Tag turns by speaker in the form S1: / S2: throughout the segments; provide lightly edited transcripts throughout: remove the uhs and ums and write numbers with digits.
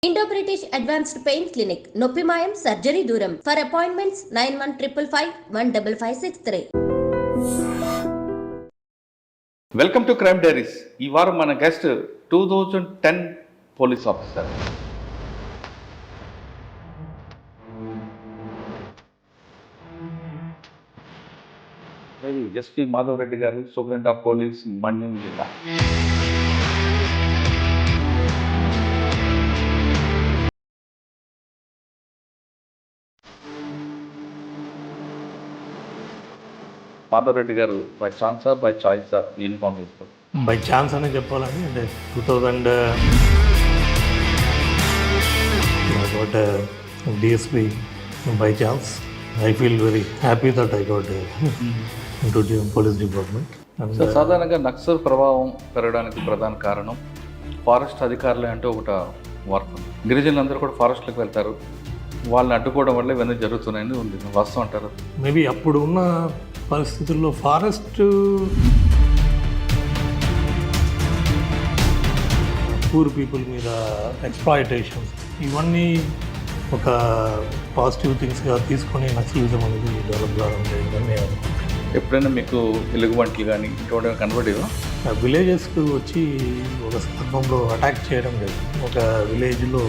S1: Indo-British Advanced Pain Clinic, Noppimayam Surgery Duram. For appointments 9155515563.
S2: Welcome to crime diaries. ఈ వారం మన guest 2010 police officer. SP Madhav Reddy గారు, superintendent of police, మన్యం జిల్లా. మాధవ్ రెడ్డి గారు by ఛాన్సా బై చాయిసా యూనిఫామ్ వేసుకోండి?
S3: బై ఛాన్స్ అనే చెప్పాలండి. అంటే 2000 got DSP by chance. I feel very happy that I got into the police department.
S2: సాధారణంగా నక్సల్ ప్రభావం పెరగడానికి ప్రధాన కారణం ఫారెస్ట్ అధికారులే అంటే ఒకట వార్త. గిరిజనులందరూ కూడా ఫారెస్ట్లోకి వెళ్తారు, వాళ్ళని అడ్డుకోవడం వల్ల ఇవన్నీ జరుగుతున్నాయని ఉంది. వాస్తవం అంటారు?
S3: మేబీ అప్పుడు ఉన్న పరిస్థితుల్లో ఫారెస్ట్ పూర్ పీపుల్ మీద ఎక్స్ప్లాయిటేషన్ ఇవన్నీ ఒక పాజిటివ్ థింగ్స్గా తీసుకొని నక్సలిజం అనేది డెవలప్ కావడం.
S2: ఎప్పుడైనా మీకు ఎలుగుబంట్లు కానీ ఇటువంటి కనబడేవా?
S3: విలేజెస్కి వచ్చి ఒక సందర్భంలో అటాక్ చేయడం లేదు. ఒక విలేజ్లో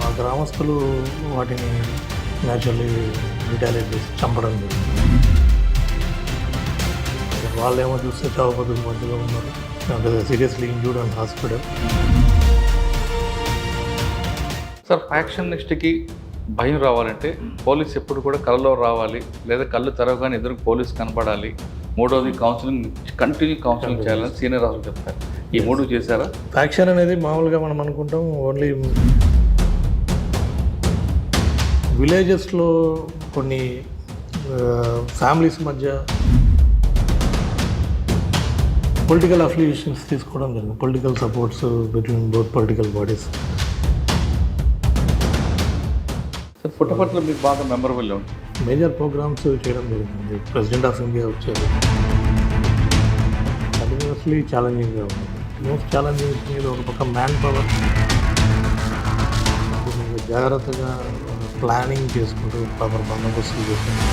S3: ఆ గ్రామస్తులు వాటిని న్యాచురల్లీ రిటాలియేట్ చేసి చంపడం జరిగింది. వాళ్ళేమో చూస్తే చావుపతుల మధ్యలో ఉన్నారు, అంటే seriously injured and hospital.
S2: Sir, ఫ్యాక్షనిస్ట్కి భయం రావాలంటే పోలీస్ ఎప్పుడు కూడా కళ్ళలో రావాలి, లేదా కళ్ళు తెరవగానే ఎదురు పోలీస్ కనపడాలి. మూడోది కౌన్సిలింగ్, కంటిన్యూ కౌన్సిలింగ్ చేయాలని సీనియర్ ఆఫీసర్ చెప్తారు. ఈ మూడు చేశారా?
S3: ఫ్యాక్షన్ అనేది మామూలుగా మనం అనుకుంటాం ఓన్లీ విలేజెస్లో కొన్ని ఫ్యామిలీస్ మధ్య పొలిటికల్ అఫిలియేషన్స్ తీసుకోవడం జరిగింది, political supports between both political bodies.
S2: Sir, పుట్టపర్తిలో మీకు బాగా మెమరబుల్ ఉంది.
S3: మేజర్ ప్రోగ్రామ్స్ చేయడం జరిగింది. ప్రెసిడెంట్ ఆఫ్ ఇండియా వచ్చారు. కంటిన్యూస్లీ ఛాలెంజింగ్గా ఉంది. మోస్ట్ ఛాలెంజింగ్ మీద ఒక పక్క మ్యాన్ పవర్, జాగ్రత్తగా ప్లానింగ్ చేసుకుంటూ ప్రాపర్ బందోబస్తులు చేసుకుంటూ.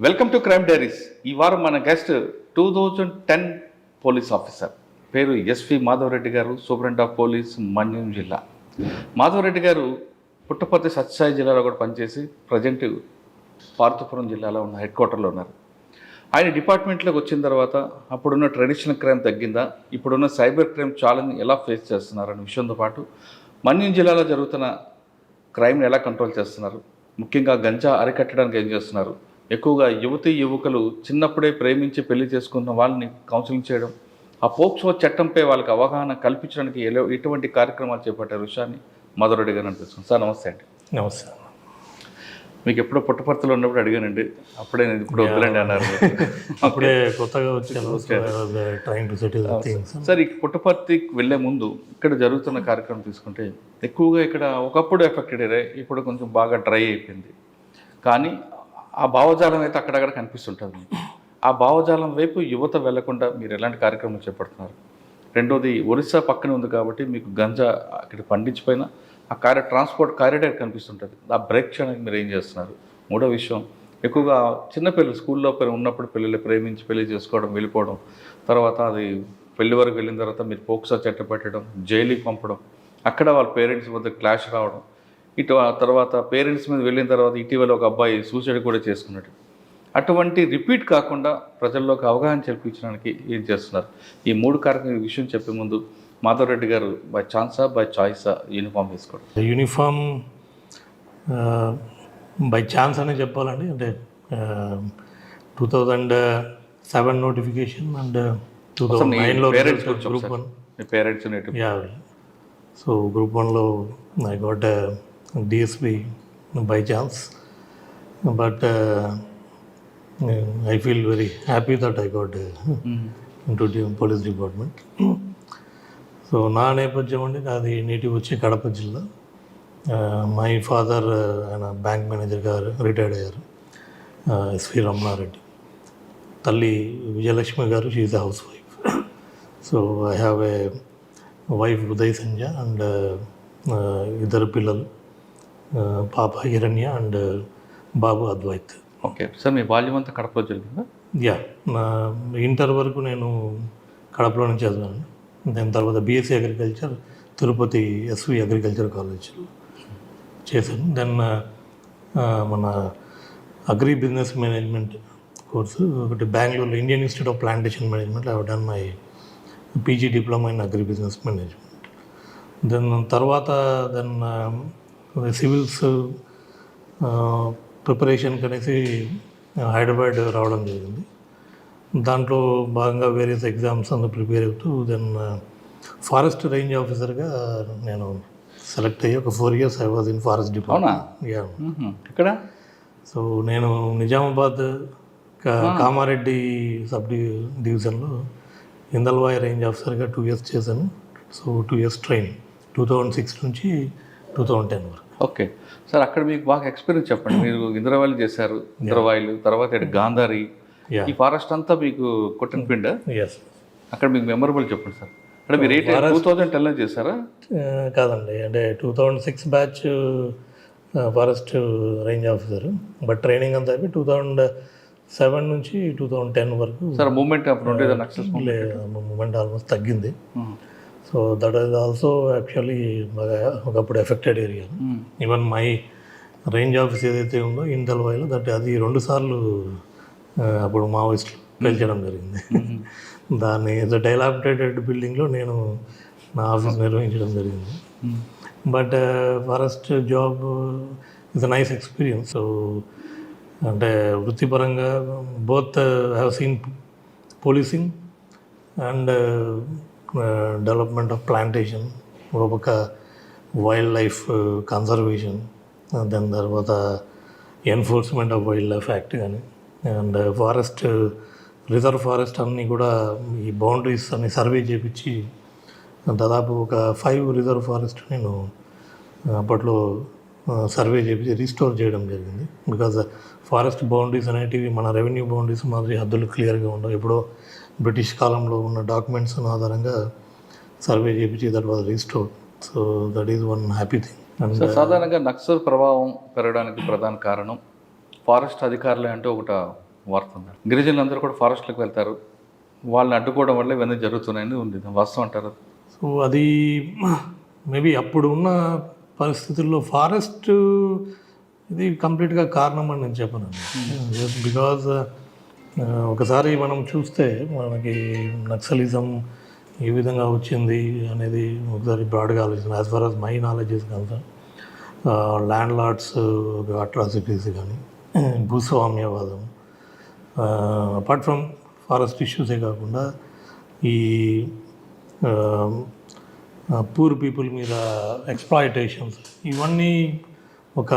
S2: Welcome to crime diaries. ఈ వారం మన గెస్ట్ 2010 పోలీస్ ఆఫీసర్, పేరు ఎస్పీ మాధవ్ రెడ్డి గారు, సూపరింటెండెంట్ ఆఫ్ పోలీస్, మన్యం జిల్లా. మాధవ్ రెడ్డి గారు పుట్టపర్తి సత్యసాయి జిల్లాలో కూడా పనిచేసి ప్రజెంట్ పార్తపురం జిల్లాలో ఉన్న హెడ్ క్వార్టర్లో ఉన్నారు. ఆయన డిపార్ట్మెంట్లోకి వచ్చిన తర్వాత అప్పుడున్న ట్రెడిషనల్ క్రైమ్ తగ్గిందా, ఇప్పుడున్న సైబర్ క్రైమ్ ఛాలెంజ్ ఎలా ఫేస్ చేస్తున్నారు అనే విషయంతో పాటు మన్యం జిల్లాలో జరుగుతున్న క్రైమ్ని ఎలా కంట్రోల్ చేస్తున్నారు, ముఖ్యంగా గంజా అరికట్టడానికి ఏం చేస్తున్నారు, ఎక్కువగా యువతీ యువకులు చిన్నప్పుడే ప్రేమించి పెళ్లి చేసుకున్న వాళ్ళని కౌన్సిలింగ్ చేయడం, ఆ పోక్సో చట్టంపై వాళ్ళకి అవగాహన కల్పించడానికి ఎటువంటి కార్యక్రమాలు చేపట్టారు విషయాన్ని మాధవ్ రెడ్డి గారు అనిపిస్తుంది. సార్, నమస్తే అండి.
S3: నమస్తే.
S2: మీకు ఎప్పుడో పుట్టపర్తిలో ఉన్నప్పుడు అడిగానండి, అప్పుడే నేను ఇప్పుడు వద్దులండి అన్నారు.
S3: అప్పుడే కొత్తగా వచ్చాను.
S2: సార్, ఈ పుట్టపర్తికి వెళ్ళే ముందు ఇక్కడ జరుగుతున్న కార్యక్రమం తీసుకుంటే ఎక్కువగా ఇక్కడ ఒకప్పుడు ఎఫెక్టెడ్ అయ్యాయి, ఇప్పుడు కొంచెం బాగా డ్రై అయిపోయింది. కానీ ఆ భావజాలం అయితే అక్కడక్కడ కనిపిస్తుంటుంది. ఆ భావజాలం వైపు యువత వెళ్లకుండా మీరు ఎలాంటి కార్యక్రమం చేపడుతున్నారు? రెండోది, ఒరిస్సా పక్కనే ఉంది కాబట్టి మీకు గంజా అక్కడ పండించిపోయినా ఆ ట్రాన్స్పోర్ట్ కారిడార్ కనిపిస్తుంటుంది, ఆ బ్రేక్ చేయడానికి మీరు ఏం చేస్తున్నారు? మూడో విషయం, ఎక్కువగా చిన్నపిల్లలు స్కూల్లో ఉన్నప్పుడు పిల్లలు ప్రేమించి పెళ్లి చేసుకోవడం, వెళ్ళిపోవడం, తర్వాత అది పెళ్లి వరకు వెళ్ళిన తర్వాత మీరు పోక్సో చట్టం పెట్టడం, జైలుకి పంపడం, అక్కడ వాళ్ళ పేరెంట్స్ మధ్య క్లాష్ రావడం, తర్వాత పేరెంట్స్ మీద వెళ్ళిన తర్వాత ఇటీవల ఒక అబ్బాయి సూసైడ్ కూడా చేసుకున్నాడు. అటువంటి రిపీట్ కాకుండా ప్రజల్లోకి అవగాహన కల్పించడానికి ఏం చేస్తున్నారు? ఈ మూడు కార్యక్రమం విషయం చెప్పే ముందు మాధవ్ రెడ్డి గారు బై ఛాన్సా బై చాయిసా యూనిఫామ్ వేసుకోవడం?
S3: యూనిఫామ్ బై ఛాన్స్ అనే చెప్పాలండి. అంటే 2007 నోటిఫికేషన్ అండ్ 2009లో గ్రూప్ 1.
S2: పేరెంట్స్
S3: సో గ్రూప్ 1లో I got DSP by chance, but I feel very happy that I got into the police department. So నా నేపథ్యం అండి, నాది నేటివ్ వచ్చి కడప జిల్లా. మై ఫాదర్ ఆయన బ్యాంక్ మేనేజర్ గారు రిటైర్డ్ అయ్యారు, ఎస్వి రమణారెడ్డి. తల్లి విజయలక్ష్మి గారు, she's a housewife. So I have a wife Uday Sanja and ఇద్దరు పిల్లలు, పాప హిరణ్య అండ్ బాబు అద్వైత్.
S2: ఓకే సార్, మీ బాల్యం అంతా కడపలో జరిగిందా?
S3: యా, నా ఇంటర్ వరకు నేను కడపలోనే చదివాను. దాని తర్వాత BSc agriculture Tirupati SV agriculture కాలేజ్లో చేశాను. దెన్ మన అగ్రి బిజినెస్ మేనేజ్మెంట్ కోర్సు ఒకటి బెంగళూరులో Indian Institute of Plantation Management I have done my PG diploma in agri business management. Then తర్వాత సివిల్స్ ప్రిపరేషన్కి అనేసి హైదరాబాద్ రావడం జరిగింది. దాంట్లో భాగంగా వేరియస్ ఎగ్జామ్స్ అందు ప్రిపేర్ అవుతూ దెన్ ఫారెస్ట్ రేంజ్ ఆఫీసర్గా నేను సెలెక్ట్ అయ్యి ఒక 4 years I was in forest department. Yeah,
S2: ఇక్కడ
S3: సో నేను నిజామాబాద్ కామారెడ్డి సబ్ డివిజన్లో ఇందల్వాయి రేంజ్ ఆఫీసర్గా 2 years చేశాను. సో 2 years ట్రైనింగ్ 2006 నుంచి 2010 వరకు.
S2: ఓకే సార్, అక్కడ మీకు బాగా ఎక్స్పీరియన్స్ చెప్పండి. మీరు ఇంద్రవాయిలు చేశారు, ఇంద్రవాయిలు తర్వాత ఇటు గాంధారి, ఈ ఫారెస్ట్ అంతా మీకు కొట్టిన పిండ.
S3: ఎస్,
S2: అక్కడ మీకు మెమరబుల్ చెప్పండి సార్. అంటే మీరు 2010లో చేశారా?
S3: కాదండి, అంటే 2006 batch forest range officer, but training అంతా అయిపోయి 2007 నుంచి 2010 వరకు.
S2: సార్ మూమెంట్ అప్పుడు ఉండేది నక్సల్
S3: మూమెంట్ ఆల్మోస్ట్ తగ్గింది. So that is also actually బాగా ఒకప్పుడు affected area. Even my range office ఏదైతే ఉందో ఇందల్వాయిలో అది 2 సార్లు అప్పుడు మావోయిస్టులు పేల్చడం జరిగింది. దాన్ని డైలాబిటేటెడ్ బిల్డింగ్లో నేను నా ఆఫీస్ నిర్వహించడం జరిగింది. But forest job is a nice experience. So అంటే వృత్తిపరంగా both have seen policing and development of plantation, ఒక వైల్డ్ లైఫ్ కన్సర్వేషన్, దాని తర్వాత enforcement of wild life act కానీ, అండ్ ఫారెస్ట్ రిజర్వ్ ఫారెస్ట్ అన్నీ కూడా ఈ బౌండరీస్ అన్ని సర్వే చేయించి దాదాపు ఒక 5 రిజర్వ్ ఫారెస్ట్ నేను అప్పట్లో సర్వే చేయించి రీస్టోర్ చేయడం జరిగింది. బికాజ్ ఫారెస్ట్ బౌండరీస్ అనేటివి మన రెవెన్యూ బౌండరీస్ మాదిరి హద్దులు క్లియర్గా ఉండవు. ఎప్పుడో బ్రిటిష్ కాలంలో ఉన్న డాక్యుమెంట్స్ ఆధారంగా సర్వే చేయించి that was restore. So that is one happy thing.
S2: సాధారణంగా నక్సల్ ప్రభావం పెరగడానికి ప్రధాన కారణం ఫారెస్ట్ అధికారులే అంటే ఒకట వార్త ఉంది. గిరిజనులందరూ కూడా ఫారెస్ట్లకు వెళ్తారు, వాళ్ళని అడ్డుకోవడం వల్ల ఇవన్నీ జరుగుతున్నాయని ఉంది. వాస్తవం అంటారు?
S3: సో అది మేబీ అప్పుడు ఉన్న పరిస్థితుల్లో ఫారెస్ట్ ఇది కంప్లీట్గా కారణం అని నేను చెప్పను. బికాజ్ ఒకసారి మనం చూస్తే మనకి నక్సలిజం ఏ విధంగా వచ్చింది అనేది ఒకసారి బ్రాడ్గా ఆలోచించింది. As far as my knowledge is concern, landlords atrocities కానీ, భూస్వామ్యవాదం, అపార్ట్ ఫ్రమ్ ఫారెస్ట్ ఇష్యూసే కాకుండా ఈ పూర్ పీపుల్ మీద ఎక్స్ప్లాయిటేషన్స్, ఇవన్నీ ఒక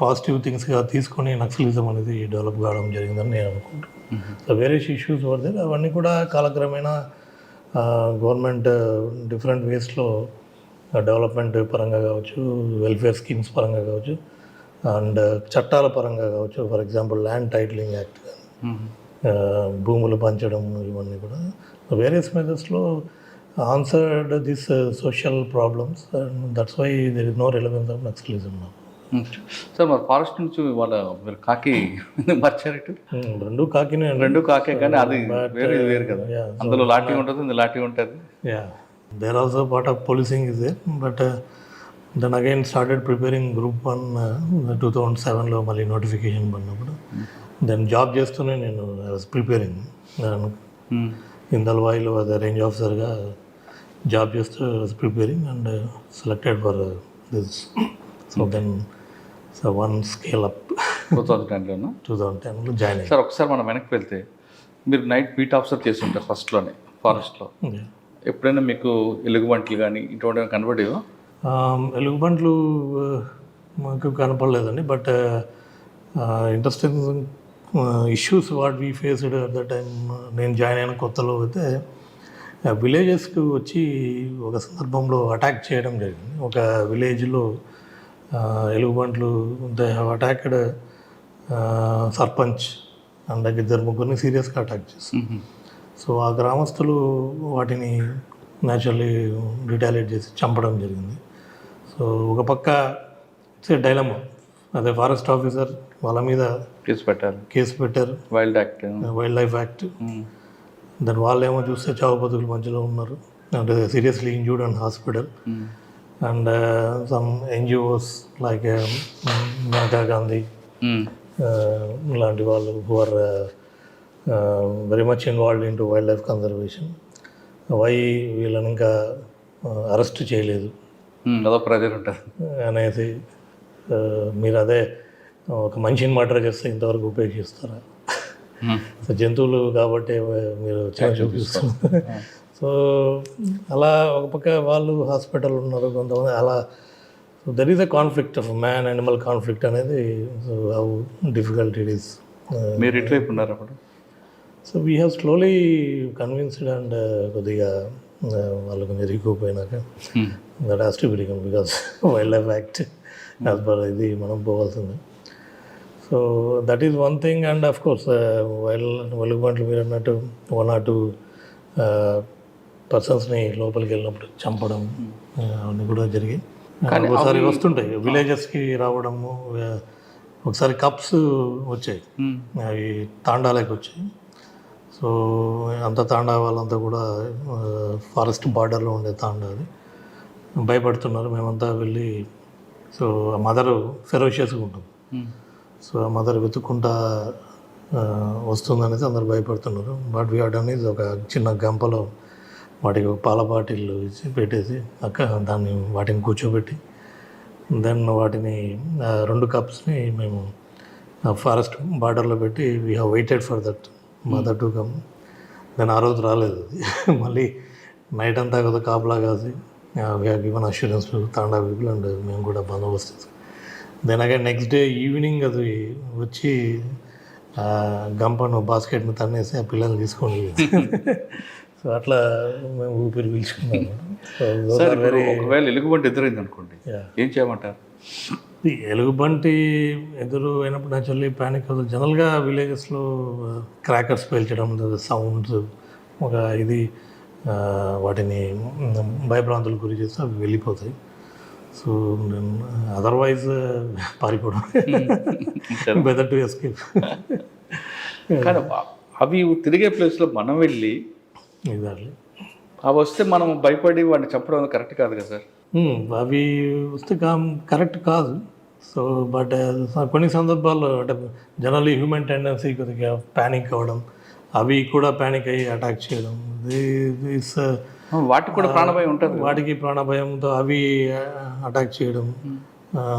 S3: పాజిటివ్ థింగ్స్గా తీసుకొని నక్సలిజం అనేది డెవలప్ కావడం జరిగిందని నేను అనుకుంటున్నాను. సో వేరియస్ ఇష్యూస్ వర్ అవన్నీ కూడా కాలక్రమేణా గవర్నమెంట్ డిఫరెంట్ వేస్లో డెవలప్మెంట్ పరంగా కావచ్చు, వెల్ఫేర్ స్కీమ్స్ పరంగా కావచ్చు, అండ్ చట్టాల పరంగా కావచ్చు. For example land titling act కానీ, భూములు పంచడం, ఇవన్నీ కూడా various మెథడ్స్లో answered these social problems, and that's why there is no relevance of Naxalism now.
S2: Sir మరి ఫారెస్ట్ నుంచి వాళ్ళ మీరు కాకి మార్చారు?
S3: రెండు కాకినే,
S2: రెండు కాకే, కానీ అది వేరే వేరు కదా. అందులో లాఠీ ఉంటుంది, ఇందులో లాఠీ ఉంటుంది.
S3: Yeah, there also part of policing is there. But then again started preparing group 1 2007లో మళ్ళీ నోటిఫికేషన్ పడినప్పుడు. దెన్ జాబ్ చేస్తూనే నేను ఐ వాజ్ ప్రిపేరింగ్ ఇందల్వాయిలో అదే రేంజ్ ఆఫీసర్గా జాబ్ చేస్తూ preparing and selected for this. So then one scale up 2010లో join అయ్యాను.
S2: సార్ ఒకసారి మనం వెనక్కి వెళ్తే మీరు నైట్ బీట్ ఆఫీసర్ చేసి ఉంటారు ఫస్ట్లోనే ఫారెస్ట్లో. ఎప్పుడైనా మీకు ఎలుగుబంట్లు కానీ ఇటువంటి కనబడేవా?
S3: ఎలుగుబంట్లు మాకు కనపడలేదండి. But interesting issues what we faced at the time. నేను జాయిన్ అయిన కొత్తలో అయితే విలేజెస్కి వచ్చి ఒక సందర్భంలో అటాక్ చేయడం జరిగింది. ఒక విలేజ్లో ఎలుగుబంట్లు they have attacked sarpanch and ఇద్దరు ముగ్గురిని సీరియస్గా అటాక్ చేస్తారు. సో ఆ గ్రామస్తులు వాటిని న్యాచురల్లీ రిటాలియేట్ చేసి చంపడం జరిగింది. సో ఒక పక్క ఇట్స్ ఏ డైలమా, అదే ఫారెస్ట్ ఆఫీసర్ వాళ్ళ మీద కేసు పెట్టారు, వైల్డ్ లైఫ్ యాక్ట్. దాని వాళ్ళేమో చూస్తే చావు బతుకుల మధ్యలో ఉన్నారు, అంటే seriously injured and hospital. And some NGOs like Maneka Gandhi లాంటి వాళ్ళు who are very much involved into wildlife conservation. Why వీళ్ళని ఇంకా అరెస్ట్ చేయలేదు అనేది, మీరు అదే ఒక మనిషిని మర్డర్ చేస్తే ఇంతవరకు ఉపయోగిస్తారా? సో జంతువులు కాబట్టి మీరు చాలా చూపిస్తున్నారు. సో అలా ఒక పక్క వాళ్ళు హాస్పిటల్ ఉన్నారు కొంతమంది అలా. So there is a conflict of man animal conflict అనేది. So how difficult it is.
S2: మీరు ఎటువైపు ఉన్నారు అప్పుడు?
S3: So we have slowly convinced and కొద్దిగా వాళ్ళు కొంచెం రిక్కుపోయినాక that has to be become because wild life act as per ఇది మనం పోవాల్సింది. So that is one thing. And of course వెలుగుబంట్లు మీరు అన్నట్టు 1 or 2 పర్సన్స్ని లోపలికి వెళ్ళినప్పుడు చంపడం అవన్నీ కూడా జరిగాయి. ఒకసారి వస్తుంటాయి విలేజెస్కి రావడము. ఒకసారి కప్స్ వచ్చాయి, అవి తాండాలకు వచ్చాయి. సో అంత తాండా వాళ్ళంతా కూడా ఫారెస్ట్ బార్డర్లో ఉండే తాండా, అది భయపడుతున్నారు. మేమంతా వెళ్ళి, సో ఆ మదర్ ఫెరోషియస్గా ఉంటుంది. సో ఆ మదర్ వెతుక్కుంటా వస్తుందనేసి అందరు భయపడుతున్నారు. But we have done is ఒక చిన్న గంపలో వాటికి పాల బాటిల్ ఇచ్చి పెట్టేసి వాటిని కూర్చోబెట్టి దెన్ వాటిని 2 కప్స్ని మేము ఫారెస్ట్ బార్డర్లో పెట్టి we have waited for that mother to come. Then ఆ రోజు రాలేదు అది. మళ్ళీ నైట్ అంతా కదా కాపలా కాసి we have given assurance to Tanda people and మేము కూడా బందోబస్తు. Then again next day evening అది వచ్చి గంపను బాస్కెట్ని తన్నేసి ఆ పిల్లల్ని తీసుకొని సో అట్లా మేము ఊపిరి పీల్చుకున్నాము.
S2: ఒకవేళ ఎలుగుబంటి ఎదురైంది అనుకోండి, ఏం చేయమంటారు?
S3: ఎలుగుబంటి ఎదురు అయినప్పుడు న్యాచురల్లీ ప్యానిక్ అవుతుంది. జనరల్గా విలేజెస్లో క్రాకర్స్ పేల్చడం, సౌండ్స్ ఒక ఇది వాటిని భయభ్రాంతులు గురి చేస్తే అవి వెళ్ళిపోతాయి. సో అదర్వైజ్ పారిపోవడం, బెటర్ టు ఎస్కేప్.
S2: కానీ అవి తిరిగే ప్లేస్లో మనం వెళ్ళి
S3: ఎగ్జాక్ట్లీ
S2: అవి వస్తే మనం భయపడి వాడిని చంపడం కరెక్ట్ కాదు కదా సార్?
S3: అవి వస్తే కరెక్ట్ కాదు. సో బట్ కొన్ని సందర్భాల్లో అంటే జనరల్లీ హ్యూమన్ టెండెన్సీ కొద్దిగా ప్యానిక్ అవ్వడం, అవి కూడా ప్యానిక్ అయ్యి అటాక్ చేయడం,
S2: వాటికి కూడా ప్రాణభయం ఉంటుంది.
S3: వాటికి ప్రాణభయంతో అవి అటాక్ చేయడం,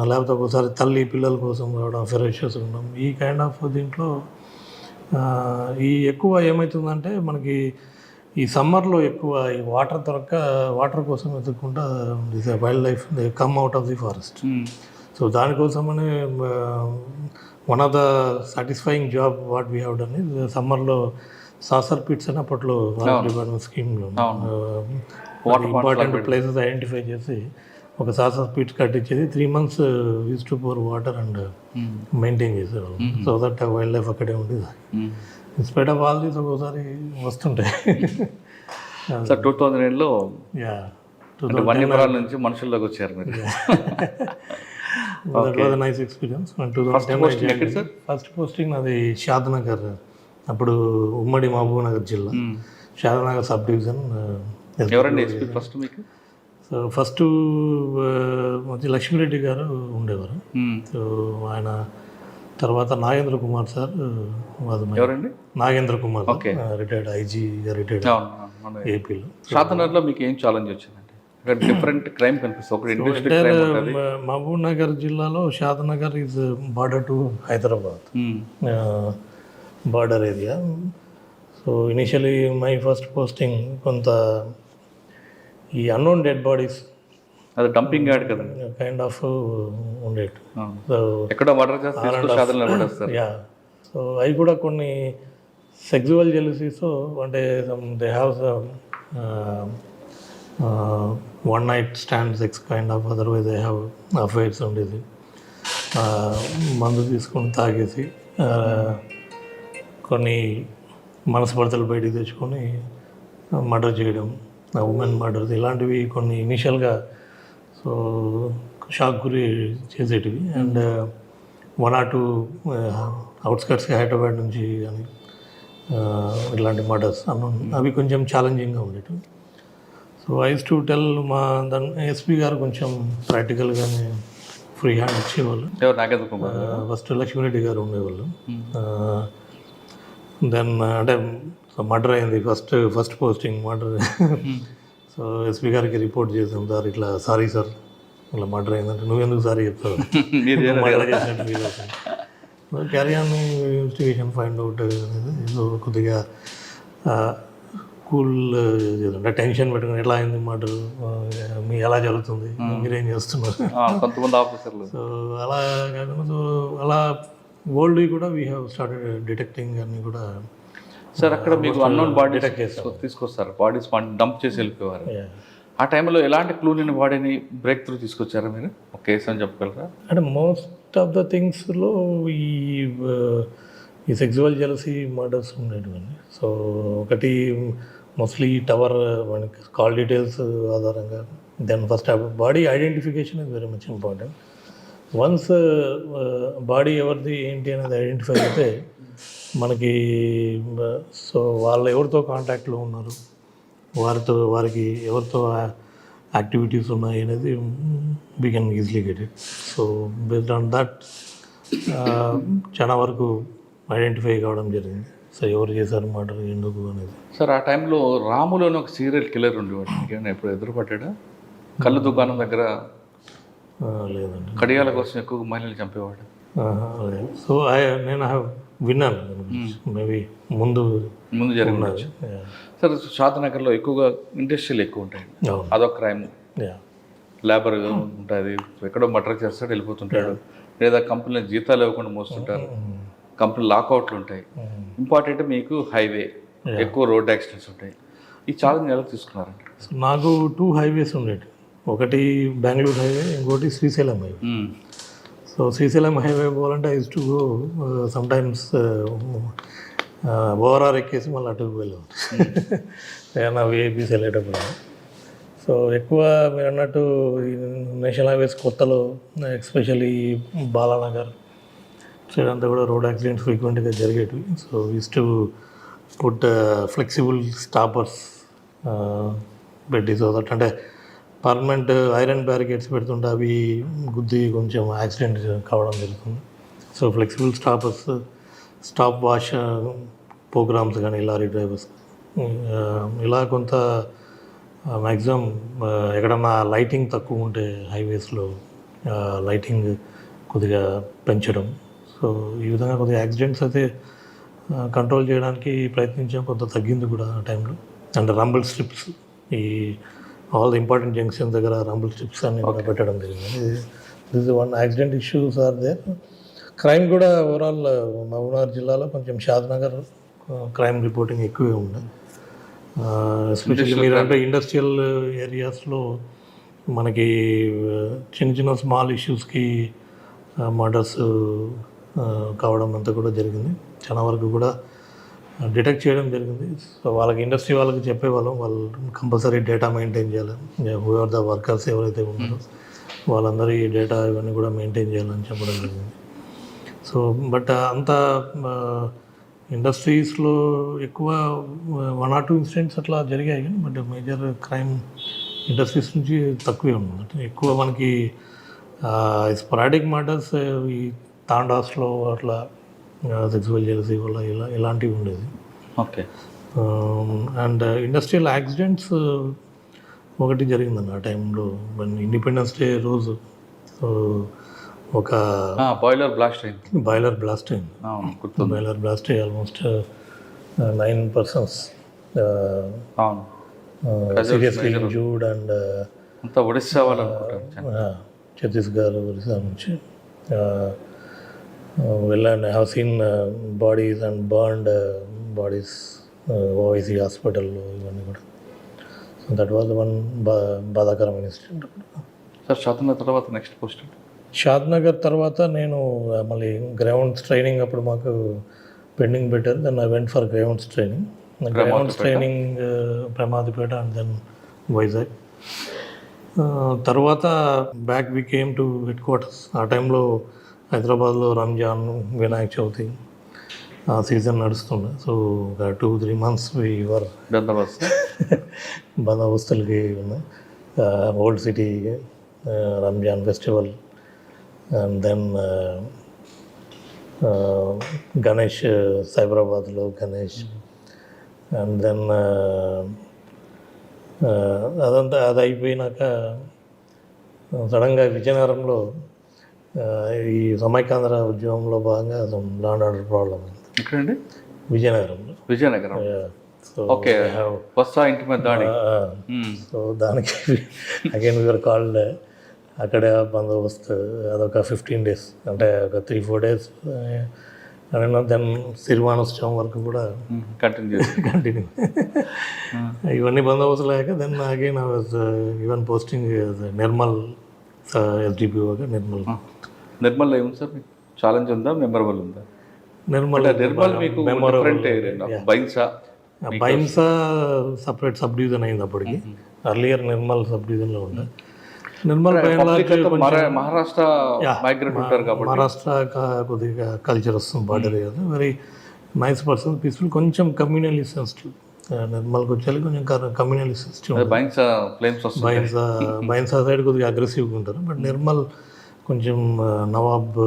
S3: లేకపోతే ఒకసారి తల్లి పిల్లల కోసం రావడం, ఫెరోషియస్ ఉండడం, ఈ కైండ్ ఆఫ్ దీంట్లో ఈ ఎక్కువ ఏమవుతుందంటే మనకి ఈ సమ్మర్లో ఎక్కువ ఈ వాటర్ కోసం వెతుక్కుంటా wild life they come out of the forest. So దానికోసమనే one of the satisfying job what we have done is సమ్మర్లో సాసర్ పిట్స్ అని అప్పట్లో డిపార్ట్మెంట్ స్కీమ్లో ఇంపార్టెంట్ ప్లేసెస్ ఐడెంటిఫై చేసి ఒక సాసర్ పిట్స్ కట్టించేది 3 months use to pour water and maintain చేసేవాళ్ళు. So that wild life అక్కడే ఉండేది. ఇన్స్పైట్ ఆఫ్ ఆల్ దీస్ ఒకసారి వస్తుంటాయి.
S2: సార్ 2008లో వన్యమరాల నుంచి మనుషుల్లోకి వచ్చారు మీరు.
S3: Nice experience. ఫస్ట్ పోస్టింగ్ అది షాద్నగర్, అప్పుడు ఉమ్మడి మహబూబ్ నగర్ జిల్లా, షాద్నగర్ సబ్ డివిజన్.
S2: ఎవరండి ఫస్ట్ మీకు?
S3: సో ఫస్ట్ లక్ష్మీరెడ్డి గారు ఉండేవారు. సో ఆయన తర్వాత నాగేంద్ర కుమార్ సార్,
S2: ఎవరండి?
S3: నాగేంద్ర కుమార్ రిటైర్డ్ ఐజీగా రిటైర్డ్ ఏపీలో.
S2: షాద్నగర్లో మీకు ఏం ఛాలెంజ్ వచ్చిందండి? డిఫరెంట్ క్రైమ్ కనిపిస్తుంది.
S3: మహబూబ్ నగర్ జిల్లాలో Shadnagar is border to Hyderabad, border area. So initially my first posting కొంత ఈ అన్నోన్ డెడ్ బాడీస్,
S2: అది డంపింగ్ యార్డ్ కదా
S3: కైండ్ ఆఫ్ ఉండేది. సో
S2: ఎక్కడ మర్డర్ చేస్తారు.
S3: యా, సో అవి కూడా కొన్ని సెక్సువల్ జెలసీస్, అంటే they have one night stand sex kind of, otherwise I have affairs ఉండేది. మందు తీసుకొని తాగేసి కొన్ని మనస్పర్ధలు బయటికి తెచ్చుకొని మర్డర్ చేయడం, ఉమెన్ మర్డర్స్ ఇలాంటివి కొన్ని ఇనిషియల్గా సో షాక్ గురి చేసేటివి. అండ్ 1 or 2 అవుట్స్కట్స్ హైదరాబాద్ నుంచి కానీ ఇలాంటి మర్డర్స్ అవి కొంచెం ఛాలెంజింగ్గా ఉండేవి. So I use to tell మా దాని ఎస్పీ గారు కొంచెం ప్రాక్టికల్గానే ఫ్రీ హ్యాండ్ ఇచ్చేవాళ్ళు. ఫస్ట్ లక్ష్మీరెడ్డి గారు ఉండేవాళ్ళు. దెన్ అంటే మర్డర్ అయింది, first posting murder. So SP గారికి రిపోర్ట్ చేసాం, సార్ ఇట్లా సారీ సార్ ఇట్లా మర్డర్ అయిందంటే నువ్వెందుకు సారీ చెప్తావు, మర్డర్ చేసినట్టు ఫీల్ అవుతుంది. Carry on investigation find out అనేది కొద్దిగా కూల్ అంటే టెన్షన్ పెట్టుకుని ఎట్లా అయింది మర్డర్, మీ ఎలా జరుగుతుంది, మీరేం చేస్తున్నారు,
S2: కొంతమంది ఆఫీసర్లు.
S3: సో అలా కాకుండా సో అలా వరల్డ్ కూడా వీ హ్యావ్ స్టార్టెడ్ డిటెక్టింగ్ అన్ని కూడా.
S2: సార్ అక్కడ మీకు అన్నోన్ బాడీ తీసుకొస్తారు, బాడీస్ డంప్ చేసి వెళ్ళిపోయేవారు. ఆ టైంలో ఎలాంటి క్లూ లేని బాడీని బ్రేక్ త్రూ తీసుకొచ్చారా మీరు, ఒక కేసు అని చెప్పగలరా?
S3: అంటే మోస్ట్ ఆఫ్ ద థింగ్స్లో ఈ సెక్సువల్ జెలసీ మర్డర్స్ ఉండేటివన్నీ. సో ఒకటి మోస్ట్లీ టవర్ మనకి కాల్ డీటెయిల్స్ ఆధారంగా, then first body identification is very much important. Once body ఎవరిది ఏంటి అనేది ఐడెంటిఫై అయితే మనకి సో వాళ్ళు ఎవరితో కాంటాక్ట్లో ఉన్నారు, వారికి ఎవరితో యాక్టివిటీస్ ఉన్నాయి అనేది we can easily get it. So based on that చాలా వరకు ఐడెంటిఫై కావడం జరిగింది. సో ఎవరు చేశారు మర్డర్, ఎందుకు అనేది.
S2: సార్ ఆ టైంలో రాములోని ఒక సీరియల్ కిల్లర్ ఉండేవాడు, మీకేమైనా ఎప్పుడు ఎదురుపడ్డా? కళ్ళు దుకాణం దగ్గర
S3: లేదండి,
S2: కడియాల కోసం ఎక్కువ మహిళలు చంపేవాడు.
S3: లేదు. సో నేను విన్నాను, మేబీ ముందు
S2: జరిగినది. సార్ షాద్నగర్లో ఎక్కువగా ఇండస్ట్రీలు ఎక్కువ ఉంటాయి, అదొక క్రైమ్. లేబర్ ఉంటుంది, ఎక్కడో మర్డర్ చేస్తాడు వెళ్ళిపోతుంటాడు, లేదా కంపెనీలో జీతాలు ఇవ్వకుండా మోస్తుంటారు, కంపెనీ లాకౌట్లు ఉంటాయి. ఇంపార్టెంట్ మీకు హైవే, ఎక్కువ రోడ్ యాక్సిడెంట్స్ ఉంటాయి. ఈ ఛాలెంజ్ ఎలా తీసుకున్నారండి?
S3: సో నాకు 2 హైవేస్ ఉండేవి, ఒకటి బెంగళూరు హైవే, ఇంకోటి Srisailam highway. So Srisailam highway పోవాలంటే I use to go sometimes overall ఎక్కేసి మళ్ళీ అటుకు వెళ్ళాం ఏదైనా విఐపీస్ వెళ్ళేటప్పుడు. సో ఎక్కువ మీరు అన్నట్టు నేషనల్ హైవేస్ కొత్తలో ఎస్పెషల్లీ బాలానగర్ సైడ్ అంతా కూడా రోడ్ యాక్సిడెంట్స్ ఫ్రీక్వెంట్గా జరిగేటివి. So use to put flexible stoppers పెట్టి, సో దట్ అంటే పర్మనెంట్ ఐరన్ బ్యారికేడ్స్ పెడుతుంటే అవి గుద్ది కొంచెం యాక్సిడెంట్ కావడం జరుగుతుంది. So flexible stoppers, stop wash programs కానీ లారీ డ్రైవర్స్ ఇలా కొంత మ్యాక్సిమం ఎక్కడన్నా లైటింగ్ తక్కువ ఉంటే హైవేస్లో లైటింగ్ కొద్దిగా పెంచడం. సో ఈ విధంగా కొద్దిగా యాక్సిడెంట్స్ అయితే కంట్రోల్ చేయడానికి ప్రయత్నించాం, కొంత తగ్గింది కూడా ఆ టైంలో. అండ్ రంబుల్ స్ట్రిప్స్, ఈ ఆల్ ది ఇంపార్టెంట్ జంక్షన్స్ దగ్గర రంబుల్ స్ట్రిప్స్ అన్ని కూడా పెట్టడం జరిగింది. This is one accident issues are there. Crime కూడా ఓవరాల్ మహబూబ్నగర్ జిల్లాలో కొంచెం షాద్నగర్ క్రైమ్ రిపోర్టింగ్ ఎక్కువే ఉంది. ఎస్పెషల్లీ మీరు అంటే ఇండస్ట్రియల్ ఏరియాస్లో మనకి చిన్న చిన్న స్మాల్ ఇష్యూస్కి మర్డర్స్ కావడం అంతా కూడా జరిగింది. చాలా వరకు కూడా డిటెక్ట్ చేయడం జరిగింది. సో వాళ్ళకి ఇండస్ట్రీ వాళ్ళకి చెప్పేవాళ్ళం, వాళ్ళు కంపల్సరీ డేటా మెయింటైన్ చేయాలి, హూ ఆర్ ద వర్కర్స్ ఎవరైతే ఉన్నారో వాళ్ళందరి డేటా ఇవన్నీ కూడా మెయింటైన్ చేయాలని చెప్పడం జరిగింది. సో బట్ అంత ఇండస్ట్రీస్లో ఎక్కువ 1 or 2 ఇన్సిడెంట్స్ అట్లా జరిగాయి, కానీ బట్ మేజర్ క్రైమ్ ఇండస్ట్రీస్ నుంచి తక్కువే ఉంది. ఎక్కువ మనకి స్పొరాడిక్ మర్డర్స్ ఈ తాండాస్లో అట్లా సెక్సువల్ జెలసీ వల్ల ఇలాంటివి ఉండేది.
S2: ఓకే.
S3: అండ్ ఇండస్ట్రియల్ యాక్సిడెంట్స్ ఒకటి జరిగిందండి ఆ టైంలో, ఇండిపెండెన్స్ డే రోజు. సో ఒక
S2: బాయిలర్ బ్లాస్ట్ అయింది.
S3: బాయిలర్ బ్లాస్ట్ అయ్యి almost 9 persons seriously injured. And
S2: Odisha వాళ్ళు
S3: ఛత్తీస్గఢ్, ఒరిస్సా నుంచి వెళ్ళండి. I have seen bodies and burned bodies Owaisi హాస్పిటల్లో ఇవన్నీ కూడా. సో దట్ వాజ్ వన్ బాధాకరమైన ఇన్సిడెంట్.
S2: సార్ షాద్నగర్ తర్వాత నెక్స్ట్ పోస్ట్
S3: షాద్నగర్ తర్వాత నేను మళ్ళీ గ్రౌండ్స్ ట్రైనింగ్ అప్పుడు మాకు పెండింగ్ పెట్టారు. Then I went for grounds training. Grounds training ప్రమాదిపేట అండ్ దెన్ వైజాగ్. తర్వాత back we came to headquarters. ఆ టైంలో హైదరాబాద్లో రంజాన్, వినాయక చవితి ఆ సీజన్ నడుస్తుండే. సో ఒక 2-3 months వర్ బందోబస్తులకి ఉన్నాయి. Old city Ramzan festival and then Ganesh, సైబరాబాద్లో గణేష్ అండ్ దెన్ అదంతా అది అయిపోయినాక సడన్గా విజయనగరంలో ఈ సమైకాంధ్ర ఉద్యమంలో భాగంగా లాండ్ ఆర్డర్ ప్రాబ్లం
S2: ఎక్కడండి?
S3: విజయనగరంలో.
S2: విజయనగరం.
S3: సో
S2: ఓకే, వస్తా ఇంటి మీద దాడి.
S3: సో దానికి అగైన్ వీఆర్ కాల్డ్. అక్కడ బందోబస్తు అదొక 15 days, అంటే ఒక 3-4 days. అండ్ దెన్ సిరివానోత్సవం వరకు కూడా కంటిన్యూ. ఇవన్నీ బందోబస్తు లేక then again I was even posting Nirmal ఎస్డిపిఓగా.
S2: నిర్మల్ ఏముంది సార్ మీకు ఛాలెంజ్ ఉందా, మెమరబుల్ ఉందా?
S3: నిర్మల్
S2: మీకు
S3: బైన్సా సపరేట్ సబ్ డివిజన్ అయింది అప్పటికి. అర్లియర్ నిర్మల్ సబ్ డివిజన్లో ఉండే. నిర్మల్
S2: మహారాష్ట్ర మైగ్రేట్ ఉంటారు కాబట్టి
S3: మహారాష్ట్ర కొద్దిగా కల్చర్ వస్తుంది బార్డర్ కదా. వెరీ నైస్ పర్సన్, పీస్ఫుల్, కొంచెం కమ్యూనలీ సెన్సిటివ్. నిర్మల్కి వచ్చేది కొంచెం కమ్యూనలీ సెన్సిటివ్. బైన్సా సైడ్ కొద్దిగా అగ్రెసివ్గా ఉంటారు. బట్ నిర్మల్ కొంచెం నవాబ్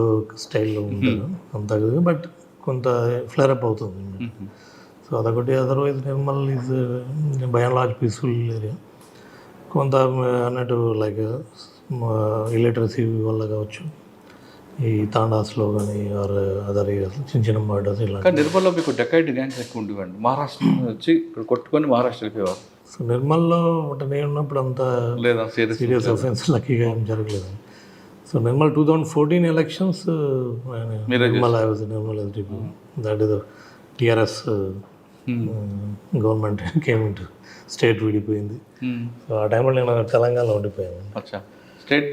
S3: స్టైల్లో ఉంటారు అంతా కదా. బట్ కొంత ఫ్లేరప్ అవుతుంది. సో అదొకటి. Otherwise Nirmal is by and large peaceful area. కొంత అన్నట్టు లైక్ ఇలిటరసీ వల్ల కావచ్చు, ఈ తాండాస్లో కానీ ఆర్ అదర్ ఏరియాస్ చిన్న చిన్న మర్డర్స్ ఇలా.
S2: నిర్మల్లో మీకు డెకైడ్ గ్యాంగ్స్ ఎక్కువ ఉండేవండి. మహారాష్ట్ర వచ్చి ఇక్కడ కొట్టుకొని మహారాష్ట్ర వెళ్ళేవారు.
S3: సో నిర్మల్లో అంటే నేను ఉన్నప్పుడు అంతా
S2: లేదా
S3: సీరియస్ అఫెన్స్ లక్కీగా ఏం జరగలేదు. So Nirmal 2014 elections Nirmal I was Nirmal SDP. That is TRS government came into state విడిపోయింది. సో ఆ టైంలో నేను తెలంగాణలో ఉండిపోయాను.
S2: స్టేట్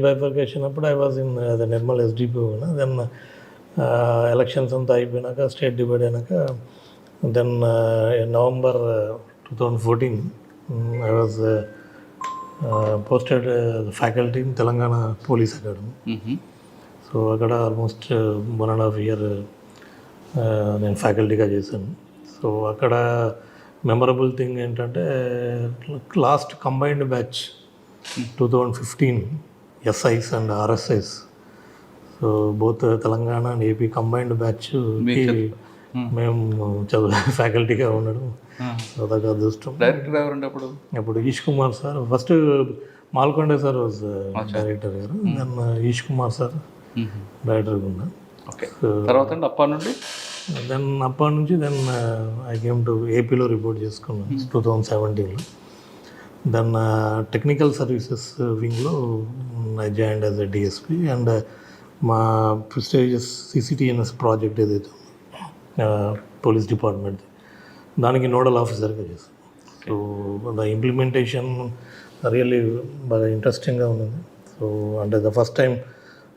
S3: బైఫర్కేషన్ అప్పుడు I was in Nirmal SDP. Then elections అంతా అయిపోయినాక స్టేట్ డివైడ్ అయినాక then November 2014 I was posted faculty in Telangana police academy. So అక్కడ ఆల్మోస్ట్ 1.5 year నేను ఫ్యాకల్టీగా చేశాను. సో అక్కడ మెమరబుల్ థింగ్ ఏంటంటే last combined batch 2015 SIs and RSIs. So both Telangana and AP combined batch మేము ఫ్యాకల్టీగా ఉండడం అదొక అదృష్టం. అప్పుడు Ish Kumar sir, first Malkonda sir was director గారు. దెన్ ఈష్ కుమార్ సార్ డైరెక్టర్గా ఉన్నా. దెన్ అప్పటి నుంచి ఐ కేమ్ టు ఏపీలో రిపోర్ట్ చేసుకున్నాను 2017లో. దెన్ టెక్నికల్ సర్వీసెస్ వింగ్లో I joined as a DSP. And మా ప్రెస్టీజియస్ సిసిటిఎన్ఎస్ ప్రాజెక్ట్ ఏదైతే పోలీస్ డిపార్ట్మెంట్, దానికి నోడల్ ఆఫీసర్గా చేశాను. సో ద ఇంప్లిమెంటేషన్ రియల్లీ బాగా ఇంట్రెస్టింగ్గా ఉంది. సో అంటే the first time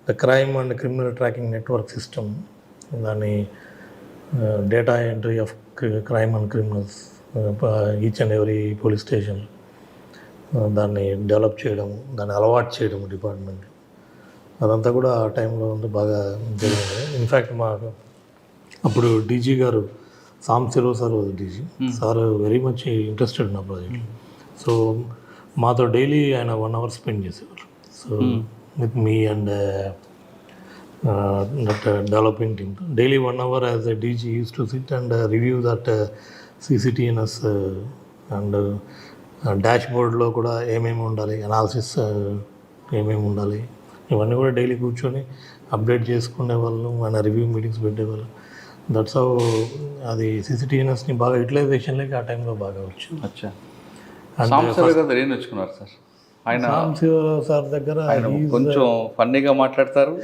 S3: the crime and criminal tracking network system, దాని data entry of crime and criminals each and every police station, దాన్ని డెవలప్ చేయడం, దాన్ని అలవాటు చేయడం డిపార్ట్మెంట్, అదంతా కూడా ఆ టైంలో బాగా జరిగింది. ఇన్ఫ్యాక్ట్ మాకు అప్పుడు డీజీ గారు Sambasivarao sir DG sir very much interested నా ప్రాజెక్ట్. సో మాతో డైలీ ఆయన 1 hour స్పెండ్ చేసేవారు. So with me and that developing team daily 1 hour as a DG use to SIT and review that CCTNS and dash బోర్డ్లో కూడా ఏమేమి ఉండాలి, analysis ఏమేమి ఉండాలి, ఇవన్నీ కూడా డైలీ కూర్చొని అప్డేట్ చేసుకునే వాళ్ళు, మన రివ్యూ మీటింగ్స్ పెట్టేవాళ్ళు. దట్స్ హౌ అది సిసిటిఎన్ఎస్ని బాగా యూటిలైజేషన్లోకి ఆ టైంలో బాగా వచ్చింది. సాంబశివరావు సార్ దగ్గర
S2: కొంచెం ఫన్నీగా మాట్లాడతారు.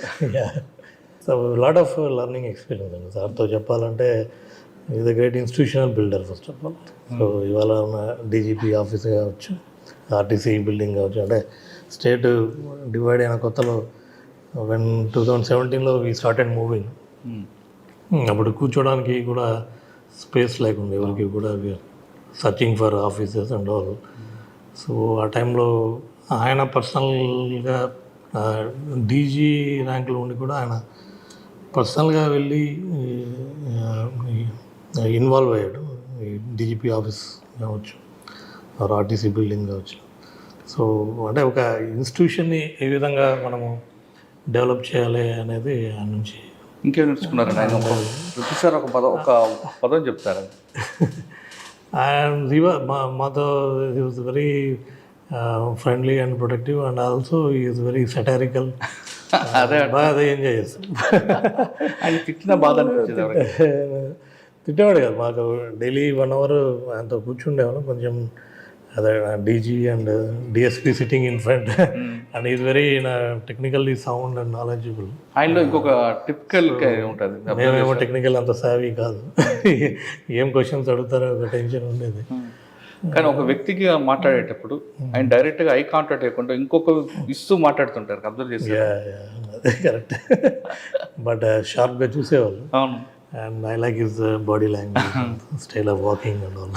S3: So lot of learning experience అండి సార్తో చెప్పాలంటే. Is a great institutional builder first of all. So ఇవాళ ఉన్న డీజీపీ ఆఫీస్ కావచ్చు, ఆర్టీసీ బిల్డింగ్ కావచ్చు, అంటే స్టేట్ డివైడ్ అయిన కొత్తలో వెన్ 2017లో వీ స్టార్టెడ్ మూవింగ్. అప్పుడు కూర్చోడానికి కూడా స్పేస్ లేకుండా ఎవరికి కూడా searching for offices and all. So ఆ టైంలో ఆయన పర్సనల్గా డీజీ ర్యాంక్లో ఉండి కూడా ఆయన పర్సనల్గా వెళ్ళి ఇన్వాల్వ్ అయ్యాడు. ఈ డీజీపీ ఆఫీస్ కావచ్చు, ఆర్టీసీ బిల్డింగ్ కావచ్చు. సో అంటే ఒక ఇన్స్టిట్యూషన్ని ఏ విధంగా మనము డెవలప్ చేయాలి అనేది ఆయన నుంచి.
S2: ఇంకేం నేర్చుకున్నారండి ఆయన? ప్రతిసారి ఒక పదం చెప్తారా?
S3: అండ్ మాతో he was very friendly and protective and also is very satirical. బాగా అదే ఎంజాయ్ చేస్తాం.
S2: ఆయన తిట్టిన బాధ అనిపించేది ఎవరికి?
S3: తిట్టేవాడు కదా, మాకు డైలీ 1 hour ఆయనతో కూర్చుండేవాళ్ళం. కొంచెం అదే DG and DSP sitting in front and is very technically sound and knowledgeable.
S2: ఆయనలో ఇంకొక టిపికల్ ఉంటుంది,
S3: మేమేమో టెక్నికల్ అంత సావీ కాదు. ఏం క్వశ్చన్స్ అడుగుతారో ఒక టెన్షన్ ఉండేది.
S2: కానీ ఒక వ్యక్తికి మాట్లాడేటప్పుడు ఆయన డైరెక్ట్గా ఐ కాంటాక్ట్ చేయకుండా ఇంకొక ఇస్తూ మాట్లాడుతుంటారు, అబ్జర్వ్ చేసి.
S3: అదే కరెక్ట్. బట్ షార్ప్గా చూసేవాళ్ళు.
S2: అవును.
S3: And I like his body language, style of walking and all.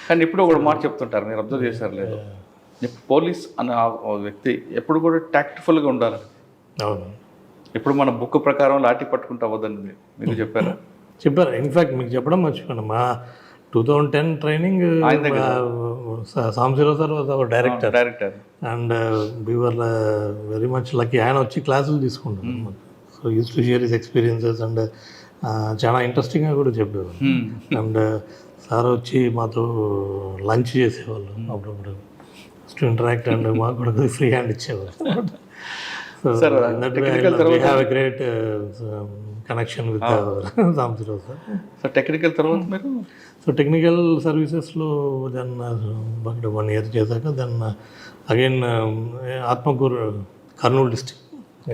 S2: కానీ ఇప్పుడు ఒక మాట చెప్తుంటారు, మీరు అబ్జర్వ్ చేశారు లేదు, పోలీస్ అనే ఆ వ్యక్తి ఎప్పుడు కూడా టాక్ట్ఫుల్గా ఉండాలి.
S3: అవును.
S2: ఇప్పుడు మన బుక్ ప్రకారం లాఠీ పట్టుకుంటూ అవ్వదని మీకు చెప్పారా?
S3: చెప్పారు. ఇన్ఫ్యాక్ట్ మీకు చెప్పడం మర్చిపోయాను, మా 2010 training Sambasivarao sir was our director. And we were very much lucky. ఆయన వచ్చి క్లాసులు తీసుకుంటారు. So use to share his experiences and చాలా ఇంట్రెస్టింగ్గా కూడా చెప్పేవాళ్ళు. అండ్ సార్ వచ్చి మాతో లంచ్ చేసేవాళ్ళు అప్పుడప్పుడు, టు ఇంటరాక్ట్. అండ్ మాకు కూడా ఫ్రీ హ్యాండ్ ఇచ్చేవాళ్ళు. So have a great connection with Sambasiva Rao sir.
S2: So technical తర్వాత మీరు
S3: సో టెక్నికల్ సర్వీసెస్లో దెన్ 1 year చేశాక then again Atmakur, Kurnool district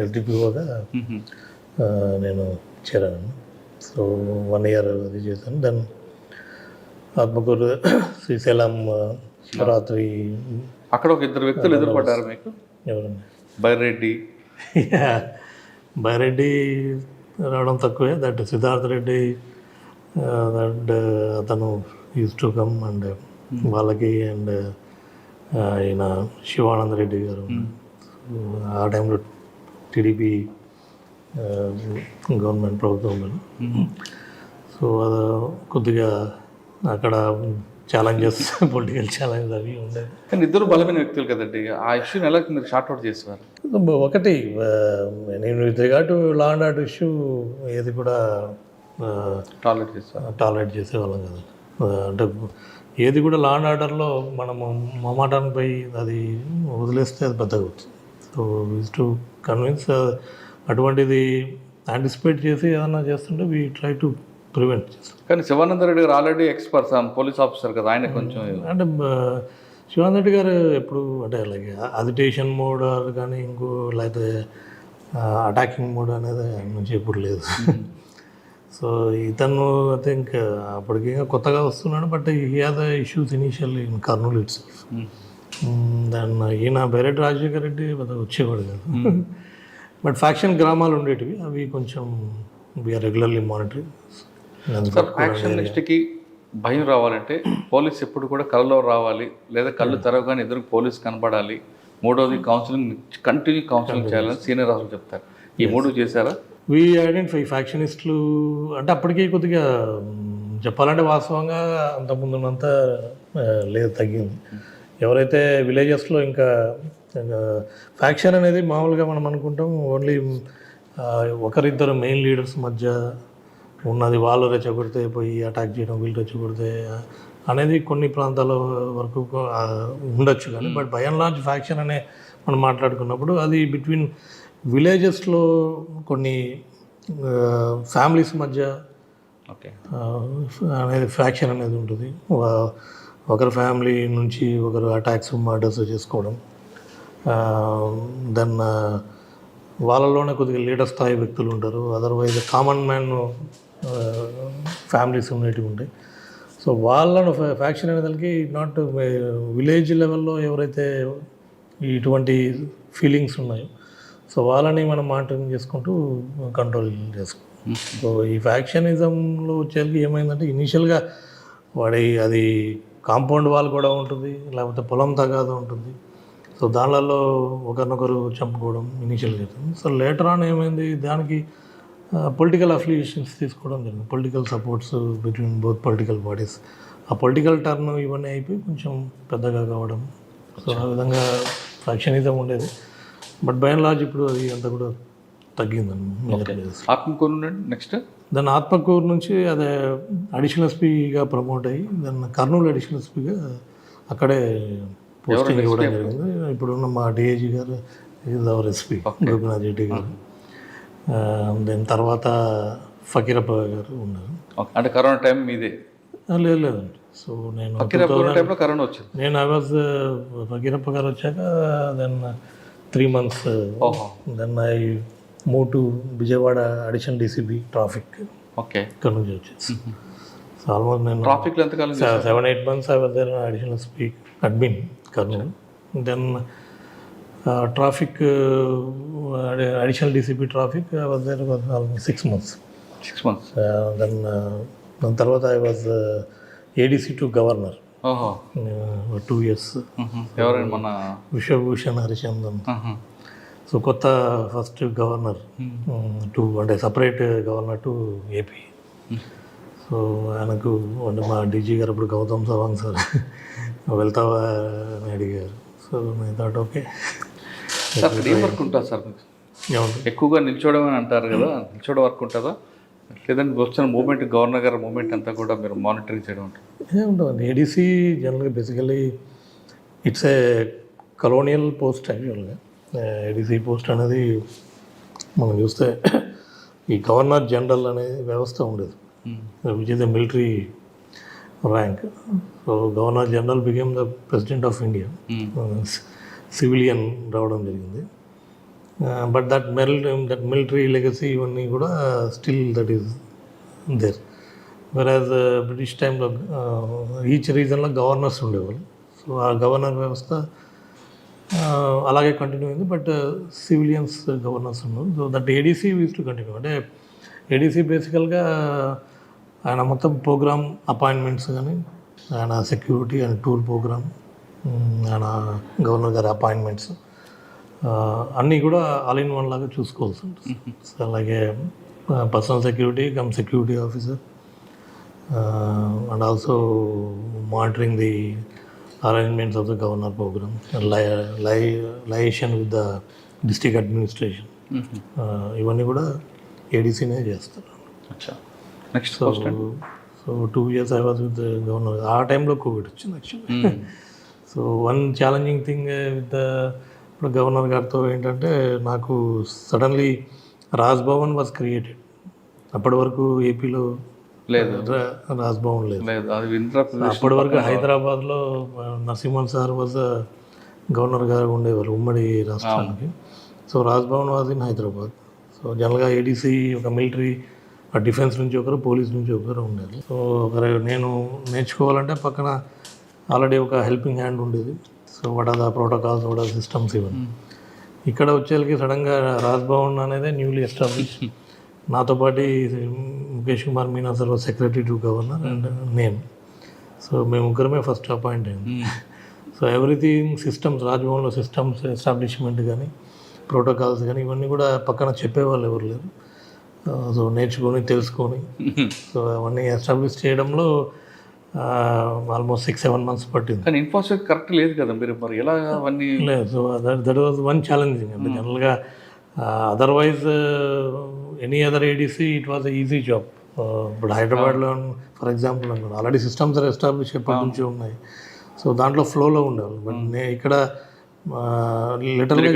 S3: ఎస్డిపిఓగా నేను చేరాను. సో 1 year అది చేశాను. దెన్ ఆత్మకూరు, శ్రీశైలం, శివరాత్రి.
S2: అక్కడ ఒక 2 వ్యక్తులు ఎదురుపడ్డారు మీకు.
S3: ఎవరండి?
S2: బైరెడ్డి
S3: రావడం తక్కువే. దట్ సిద్ధార్థ రెడ్డి, దట్ అతను యూస్ టు కమ్ అండ్ వాళ్ళకి. అండ్ ఈయన శివానంద రెడ్డి గారు ఆ టైంలో టీడీపీ గవర్నమెంట్ ప్రభుత్వం. సో అది కొద్దిగా అక్కడ ఛాలెంజెస్, పొలిటికల్ ఛాలెంజ్ అవి ఉండేవి.
S2: కానీ ఇద్దరు బలమైన వ్యక్తులు కదండి. ఆ ఇష్యూని ఎలా మీరు షార్ట్అవుట్ చేసేవారు?
S3: ఒకటి, నేను with regard to law and order issue ఏది కూడా టాలరేట్ చేసేవాళ్ళం కదా. అంటే ఏది కూడా లా అండ్ ఆర్డర్లో మనము మొమాటానికి పోయి అది వదిలేస్తే అది పెద్దగా అవుతుంది. So use to convince. అటువంటిది యాంటిసిపేట్ చేసి ఏదన్నా చేస్తుంటే వీ ట్రై టు ప్రివెంట్ చేస్తాం.
S2: కానీ శివానంద రెడ్డి గారు ఆల్రెడీ ఎక్స్పర్ట్స్, పోలీస్ ఆఫీసర్ కదా, ఆయన కొంచెం
S3: అంటే శివానంద రెడ్డి గారు ఎప్పుడు అంటే లైక్ అజిటేషన్ మోడ్ కానీ ఇంకో లేకపోతే అటాకింగ్ మోడ్ అనేది ఆయన నుంచి ఎప్పుడు లేదు. సో ఇతను ఐ థింక్ అప్పటికి కొత్తగా వస్తున్నాడు. But he have the issues initial in Kurnool it's. దాన్ని ఈయన బైరెడ్డి రాజశేఖర్ రెడ్డి వచ్చేవాడు కాదు. బట్ ఫ్యాక్షన్ గ్రామాలు ఉండేటివి, అవి కొంచెం వీఆర్ రెగ్యులర్లీ మానిటరింగ్.
S2: ఫ్యాక్షన్ లిస్ట్కి భయం రావాలంటే పోలీస్ ఎప్పుడు కూడా కళ్ళలో రావాలి, లేదా కళ్ళు తెరవగానే ఎదురు పోలీస్ కనపడాలి. మూడోది కంటిన్యూ కౌన్సిలింగ్ చేయాలని సీనియర్ ఆఫీసర్ చెప్తారు. ఈ 3 చేశారా?
S3: వీ ఐడెంటిఫై ఫ్యాక్షనిస్టులు అంటే అప్పటికీ కొద్దిగా చెప్పాలంటే వాస్తవంగా అంతకుముందున్నంత లేదు, తగ్గింది. ఎవరైతే విలేజెస్లో ఇంకా ఫ్యాక్షన్ అనేది మామూలుగా మనం అనుకుంటాం ఓన్లీ ఒకరిద్దరు మెయిన్ లీడర్స్ మధ్య ఉన్నది, వాళ్ళు రెచ్చగొడితే పోయి అటాక్ చేయడం, వీళ్ళు రెచ్చగొడితే అనేది కొన్ని ప్రాంతాల వరకు ఉండొచ్చు. కానీ but by and large faction అనే మనం మాట్లాడుకున్నప్పుడు అది బిట్వీన్ విలేజెస్లో కొన్ని ఫ్యామిలీస్ మధ్య అనేది ఫ్యాక్షన్ అనేది ఉంటుంది. ఒకరి ఫ్యామిలీ నుంచి ఒకరు అటాక్స్, మర్డర్స్ చేసుకోవడం. దెన్ వాళ్ళలోనే కొద్దిగా లీడర్ స్థాయి వ్యక్తులు ఉంటారు. అదర్వైజ్ కామన్ మ్యాన్ ఫ్యామిలీస్ ఉండేటివి ఉంటాయి. సో వాళ్ళను ఫ్యాక్షన్ అనేదానికి నాట్ విలేజ్ లెవెల్లో ఎవరైతే ఇటువంటి ఫీలింగ్స్ ఉన్నాయో సో వాళ్ళని మనం మానిటరింగ్ చేసుకుంటూ కంట్రోల్ చేసుకుంటాం. సో ఈ ఫ్యాక్షనిజంలో వచ్చేసరికి ఏమైందంటే ఇనీషియల్గా అది కాంపౌండ్ వాల్ కూడా ఉంటుంది, లేకపోతే పొలం తగాదా ఉంటుంది. సో దానిలలో ఒకరినొకరు చంపుకోవడం ఇనీషియల్గా అవుతుంది. సో లేటర్ ఆన్ ఏమైంది, దానికి పొలిటికల్ అఫిలియేషన్స్ తీసుకోవడం జరిగింది, political supports between both political parties. ఆ పొలిటికల్ టర్న్ ఇవన్నీ అయిపోయి కొంచెం పెద్దగా కావడం. సో ఆ విధంగా ఫ్యాక్షనిజం ఉండేది. బట్ బై అండ్ లార్జ్ ఇప్పుడు అది అంతా కూడా తగ్గిందండి.
S2: ఆత్మకూరు నుండి నెక్స్ట్
S3: దాన్ని ఆత్మకూరు నుంచి అదే అడిషనల్ ఎస్పీగా ప్రమోట్ అయ్యి దాన్ని కర్నూలు అడిషనల్ ఎస్పీగా అక్కడే పోస్టింగ్ ఇవ్వడం జరిగింది. ఇప్పుడున్న మా డిఐజీ గారు is our SP Gopinath Reddy గారు. దాని తర్వాత ఫకీరప్ప గారు ఉన్నారు.
S2: అంటే కరోనా టైం మీదే?
S3: లేదండి. సో నేను
S2: కరోనా వచ్చింది,
S3: నేను ఐ వాజ్ ఫకీరప్ప గారు వచ్చాక then 3 months then I move to Vijayawada additional DCP traffic.
S2: Okay,
S3: ఇక్కడ నుంచి వచ్చేసి సో ఆల్మోస్ట్ నేను
S2: ట్రాఫిక్లో ఎంతకాలం
S3: 7-8 months I was there additional SP admin Kurnool. Then traffic additional DCP traffic I was there almost 6 months. Then దాని తర్వాత I was ADC to governor 2 years.
S2: ఎవరైనా మన
S3: విశ్వభూషణ్ హరిచందన్. సో కొత్త ఫస్ట్ గవర్నర్ అంటే separate governor to AP. So ఆయనకు అంటే మా DG గారు ఇప్పుడు గౌతమ్ సవాంగ్ సార్ వెళ్తావా అని అడిగారు. సో నేను థాట్ ఓకే.
S2: సార్ ఏం వర్క్ ఉంటుంది సార్ మీకు? ఎక్కువగా నిల్చోవడం అని అంటారు కదా, నిల్చోవడం వర్క్ ఉంటుందా, లేదంటే వచ్చిన మూమెంట్ గవర్నర్ గారి మూమెంట్ అంతా కూడా మీరు మానిటరింగ్ చేయడం ఉంటుంది?
S3: ఏముంటుందండి, ఏడీసీ జనరల్గా basically it's a colonial post. యాక్చువల్గా ఏడీసీ పోస్ట్ అనేది మనం చూస్తే ఈ గవర్నర్ జనరల్ అనే వ్యవస్థ ఉండేది, which is a military rank. So governor general became the president of India, civilian రావడం జరిగింది. బట్ దట్ మిలిటరీ లెగసీ ఇవన్నీ కూడా స్టిల్ దట్ ఈస్ దేర్. వెరాజ్ బ్రిటిష్ టైంలో ఈచ్ రీజన్లో గవర్నర్స్ ఉండేవాళ్ళు. సో ఆ గవర్నర్ వ్యవస్థ అలాగే కంటిన్యూ అయింది. బట్ సివిలియన్స్ గవర్నర్స్ ఉన్నారు. So that ADC use to continue. అంటే ఏడీసీ బేసికల్గా ఆయన మొత్తం ప్రోగ్రామ్ అపాయింట్మెంట్స్ కానీ, ఆయన సెక్యూరిటీ అండ్ టూర్ ప్రోగ్రామ్, ఆయన గవర్నర్ గారి అపాయింట్మెంట్స్ అన్నీ కూడా ఆల్ ఇన్ వన్ లాగా చూసుకోవాల్సి ఉంటుంది. సో అలాగే personal security come security officer and also monitoring the arrangements of the governor program, liaison with the district administration. ఇవన్నీ కూడా ఏడీసీనే చేస్తారు.
S2: Next
S3: so 2 years I was with the governor. ఆ టైంలో Covid వచ్చింది actually. So one challenging thing with ఇప్పుడు governor గారితో ఏంటంటే, నాకు సడన్లీ రాజ్భవన్ వాజ్ క్రియేటెడ్. అప్పటి వరకు ఏపీలో
S2: లేదు,
S3: రాజ్భవన్ లేదు. అప్పటి వరకు హైదరాబాద్లో నరసింహన్ సార్ వాజ్ గవర్నర్ గారు ఉండేవారు ఉమ్మడి రాష్ట్రానికి. So Raj Bhavan was in Hyderabad. So జనరల్గా ఏడీసీ ఒక మిలిటరీ, డిఫెన్స్ నుంచి ఒకరు, పోలీస్ నుంచి ఒకరు ఉండేది. సో నేను నేర్చుకోవాలంటే పక్కన ఆల్రెడీ ఒక హెల్పింగ్ హ్యాండ్ ఉండేది. So what are the protocols, what are systems ఇవన్నీ. ఇక్కడ వచ్చేసరికి సడన్గా రాజ్భవన్ అనేది న్యూలీ ఎస్టాబ్లిష్. నాతో పాటు Mukesh Kumar Meena sir secretary to governor and నేను. సో మేము ముగ్గురమే ఫస్ట్ అపాయింట్ అయింది. సో ఎవ్రీథింగ్ సిస్టమ్స్, రాజ్భవన్లో సిస్టమ్స్ ఎస్టాబ్లిష్మెంట్ కానీ, ప్రోటోకాల్స్ కానీ ఇవన్నీ కూడా పక్కన చెప్పేవాళ్ళు ఎవరు లేరు. సో నేర్చుకొని తెలుసుకొని సో అవన్నీ ఎస్టాబ్లిష్ చేయడంలో ఆల్మోస్ట్ 6-7 months పట్టింది.
S2: కానీ ఇన్ఫ్రాస్ట్రక్చర్ కరెక్ట్ లేదు కదా, మీరు మరి ఎలా అవన్నీ
S3: లేదు. So that was one challenging. అంటే జనరల్గా otherwise any other ADC it was easy job. ఇప్పుడు హైదరాబాద్లో ఫర్ ఎగ్జాంపుల్ అనుకోండి, ఆల్రెడీ సిస్టమ్స్ ఎస్టాబ్లిష్ ఎప్పటి నుంచో ఉన్నాయి. సో దాంట్లో ఫ్లోలో ఉండేవాళ్ళు. బట్ ఇక్కడ లిటరల్గా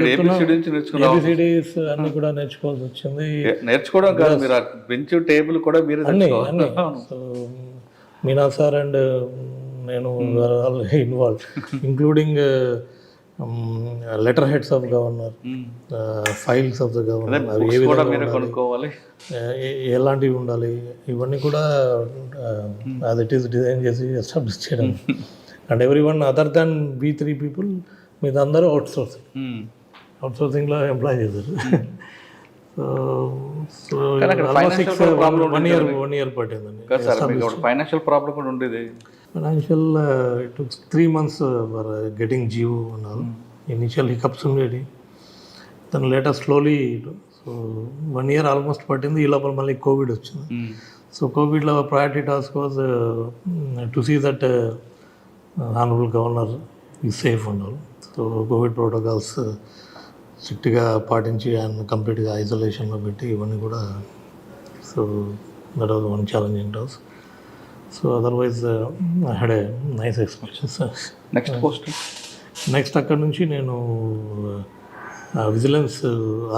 S3: ఏబిసిడీస్ అన్నీ కూడా నేర్చుకోవాల్సి వచ్చింది.
S2: నేర్చుకోవడం కాదు, మీరు బెంచ్ టేబుల్ కూడా మీరు
S3: అన్నీ. సో మీనా సార్ అండ్ నేను involve, including letter heads of governor, files of the governor, అవి ఏ
S2: కూడా
S3: విధంగా
S2: మీరే
S3: ఉండాలి,
S2: కొనుక్కోవాలి.
S3: ఎలాంటివి ఉండాలి, ఇవన్నీ కూడా యాజ్ ఇట్ ఈస్ డిజైన్ చేసి ఎస్టాబ్లిష్ చేయడం. And every one other than B3 people మీద అందరూ అవుట్సోర్సింగ్లో ఎంప్లాయ్ చేశారు. సో
S2: కానీ అక్కడ financial problem
S3: వన్ ఇయర్ పట్టిందండి.
S2: కాదు సార్, మీకు ఫైనాన్షియల్ ప్రాబ్లం కూడా ఉండేది.
S3: Financial it 3 months for getting GO అన్నారు. ఇనిషియల్ హికప్స్ ఉండేది, దాని later slowly. So 1 year almost పట్టింది. ఈ లోపల మళ్ళీ కోవిడ్ వచ్చింది. సో కోవిడ్లో priority task was to see that honourable governor ఈ సేఫ్ ఉన్నారు. సో కోవిడ్ ప్రోటోకాల్స్ స్ట్రిక్ట్గా పాటించి ఆయన కంప్లీట్గా ఐసోలేషన్లో పెట్టి ఇవన్నీ కూడా. So that was one challenging task. So otherwise I had a nice experience.
S2: Next post
S3: next అక్కడ నుంచి నేను విజిలెన్స్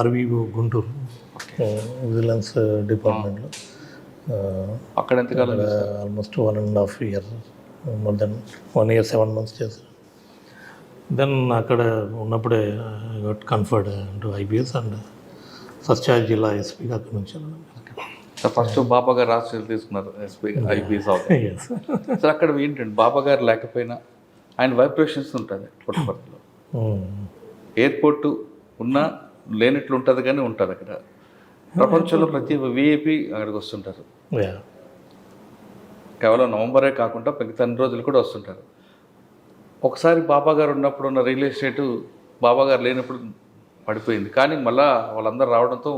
S3: RVO గుంటూరు విజిలెన్స్ డిపార్ట్మెంట్లో
S2: అక్కడ ఎంతకాలం?
S3: Almost 1.5 year, more then 1 year 7 months చేశాను. దెన్ అక్కడ ఉన్నప్పుడే got conferred to IPS and first charge జిల్లా ఎస్పీగా అక్కడ నుంచి.
S2: ఫస్ట్ బాబా గారు రాష్ట్రాలు తీసుకున్నారు ఎస్పీ IPS
S3: ఎస్.
S2: సార్ అక్కడ ఏంటంటే బాబా గారు లేకపోయినా ఆయన వైబ్రేషన్స్ ఉంటుంది పుట్టపర్తిలో. ఎయిర్పోర్టు ఉన్నా లేనట్లు ఉంటుంది కానీ ఉంటుంది అక్కడ. ప్రపంచంలో ప్రతి VIP అక్కడికి వస్తుంటారు. కేవలం నవంబరే కాకుండా మిగతా అన్ని రోజులు కూడా వస్తుంటారు. ఒకసారి బాబా గారు ఉన్నప్పుడు ఉన్న రియల్ ఎస్టేటు బాబా గారు లేనప్పుడు పడిపోయింది. కానీ మళ్ళీ వాళ్ళందరూ రావడంతో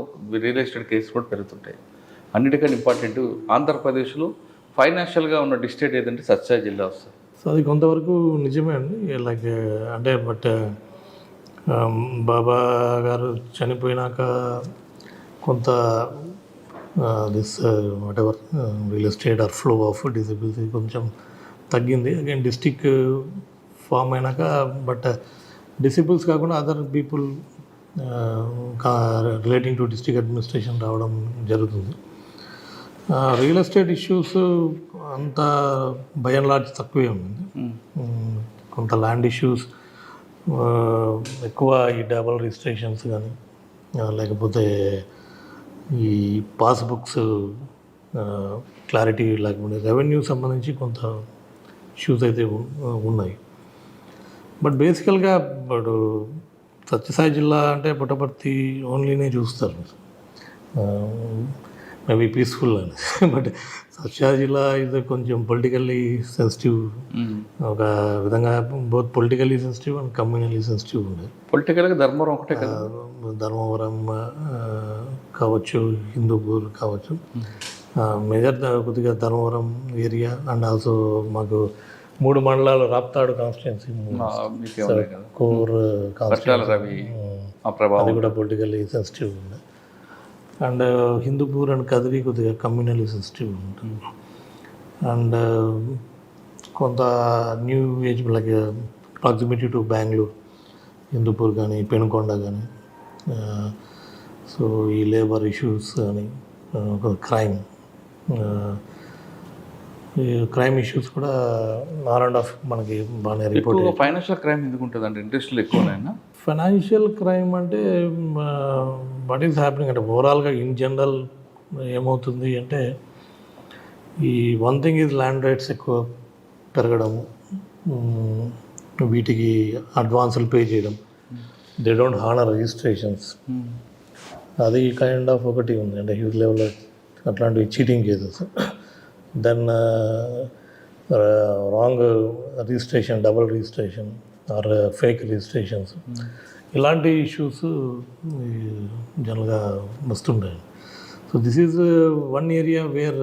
S2: రియల్ ఎస్టేట్ కేసులు కూడా పెరుగుతుంటాయి. అన్నిటికన్నా ఇంపార్టెంట్ ఆంధ్రప్రదేశ్లో ఫైనాన్షియల్గా ఉన్న డిస్ట్రిక్ట్ ఏదంటే సత్యసాయి జిల్లా వస్తుంది.
S3: సో అది కొంతవరకు నిజమే అండి. లైక్ అంటే బట్ బాబా గారు చనిపోయినాక కొంత this what ever real estate or flow of disability కొంచెం తగ్గింది. అగైన్ డిస్టిక్ ఫామ్ అయినాక బట్ డిసిబుల్స్ కాకుండా other people relating to district administration రావడం జరుగుతుంది. రియల్ ఎస్టేట్ ఇష్యూస్ అంత బై అండ్ లార్జ్ తక్కువే ఉంది. కొంత ల్యాండ్ ఇష్యూస్ ఎక్కువ, ఈ డబల్ రిజిస్ట్రేషన్స్ కానీ లేకపోతే ఈ పాస్బుక్స్ క్లారిటీ లేకపోతే రెవెన్యూ సంబంధించి కొంత ఇష్యూస్ అయితే ఉన్నాయి. బట్ బేసికల్గా ఇప్పుడు సత్యసాయి జిల్లా అంటే పుట్టపర్తి ఓన్లీనే చూస్తారు, మేబీ పీస్ఫుల్ అని. బట్ సత్యసాయి జిల్లా ఇది కొంచెం పొలిటికల్లీ సెన్సిటివ్, ఒక విధంగా both politically sensitive and communally sensitive ఉంది.
S2: పొలిటికల్గా ధర్మవరం ఒకటే కదా,
S3: ధర్మవరం కావచ్చు, హిందూపూర్ కావచ్చు, మేజర్ కొద్దిగా ధర్మవరం ఏరియా. అండ్ ఆల్సో మాకు 3 మండలాలు రాప్తాడు కాన్స్టిట్యున్సీ, కోర్ కాన్స్టిట్యున్సీ, అది కూడా పొలిటికల్లీ సెన్సిటివ్ ఉంది. అండ్ హిందూపూర్ అండ్ కదిరి కొద్దిగా కమ్యూనల్లీ సెన్సిటివ్ ఉంటుంది. అండ్ కొంత new age like proximity to Bengaluru, Hindupur కానీ పెనుకొండ కానీ. సో ఈ లేబర్ ఇష్యూస్ కానీ క్రైమ్ ఇష్యూస్ కూడా ఆన్ అండ్ ఆఫ్ మనకి బాగానే రిపోర్ట్.
S2: ఫైనాన్షియల్ క్రైమ్ ఎందుకు ఉంటుంది అంటే ఇంట్రెస్ట్లు ఎక్కువనైనా?
S3: ఫైనాన్షియల్ క్రైమ్ అంటే వాట్ ఈస్ హ్యాపెనింగ్ అంటే ఓవరాల్గా ఇన్ జనరల్ ఏమవుతుంది అంటే, ఈ one thing is land rates ఎక్కువ పెరగడము, వీటికి అడ్వాన్సులు పే చేయడం, దే డోంట్ హానర్ రిజిస్ట్రేషన్స్, అది కైండ్ ఆఫ్ ఒకటి ఉంది అంటే హ్యూజ్ లెవెల్లో అట్లాంటివి cheating cases. Then wrong registration, double registration or fake registrations, ఇలాంటి ఇష్యూస్ జనరల్గా వస్తుంటాయి. So this is one area where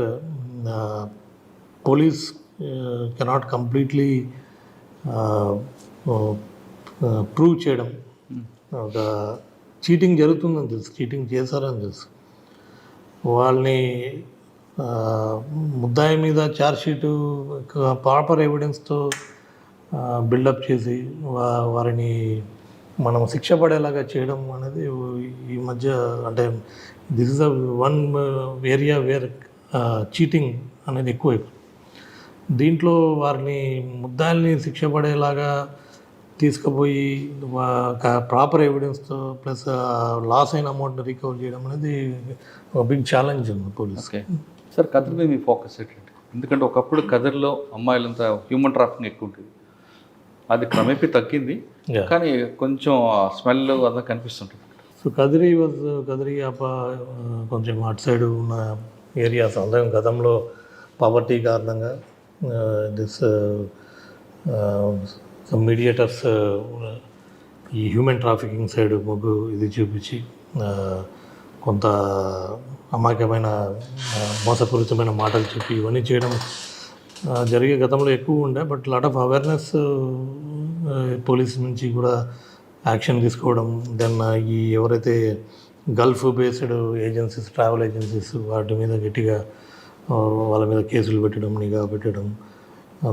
S3: police cannot completely prove చేయడం. ఒక చీటింగ్ జరుగుతుందని తెలుసు, చీటింగ్ చేశారని తెలుసు, వాళ్ళని ముద్దాయి మీద ఛార్జ్షీటు ప్రాపర్ ఎవిడెన్స్తో బిల్డప్ చేసి వారిని మనం శిక్ష పడేలాగా చేయడం అనేది ఈ మధ్య అంటే this is one area wear cheating అనేది ఎక్కువైపోయింది. దీంట్లో వారిని ముద్దాయిల్ని శిక్ష పడేలాగా తీసుకుపోయి ప్రాపర్ ఎవిడెన్స్తో ప్లస్ లాస్ అయిన అమౌంట్ని రికవర్ చేయడం అనేది ఒక బిగ్ ఛాలెంజ్ ఉంది పోలీస్.
S2: ఓకే సార్, కథర్ మీద మీ ఫోకస్ ఏంటంటే, ఎందుకంటే ఒకప్పుడు కథర్లో అమ్మాయిలంతా హ్యూమన్ ట్రాఫికింగ్ ఎక్కువ ఉంటుంది, అది క్రమేపీ తగ్గింది కానీ కొంచెం స్మెల్ అలా కనిపిస్తుంటుంది.
S3: సో కదిరి కొంచెం అటు సైడ్ ఉన్న ఏరియాస్ అందరం గతంలో పావర్టీ కారణంగా సమ్ మీడియేటర్స్ ఈ హ్యూమన్ ట్రాఫికింగ్ సైడ్ మొగ్గు ఇది చూపించి కొంత అమాయకమైన మోసపూరితమైన మాటలు చెప్పి ఇవన్నీ చేయడం జరిగే గతంలో ఎక్కువ ఉండే. But lot of awareness police నుంచి కూడా యాక్షన్ తీసుకోవడం, దెన్ ఈ ఎవరైతే gulf based agencies, travel agencies వాటి మీద గట్టిగా వాళ్ళ మీద కేసులు పెట్టడం, నిఘా పెట్టడం,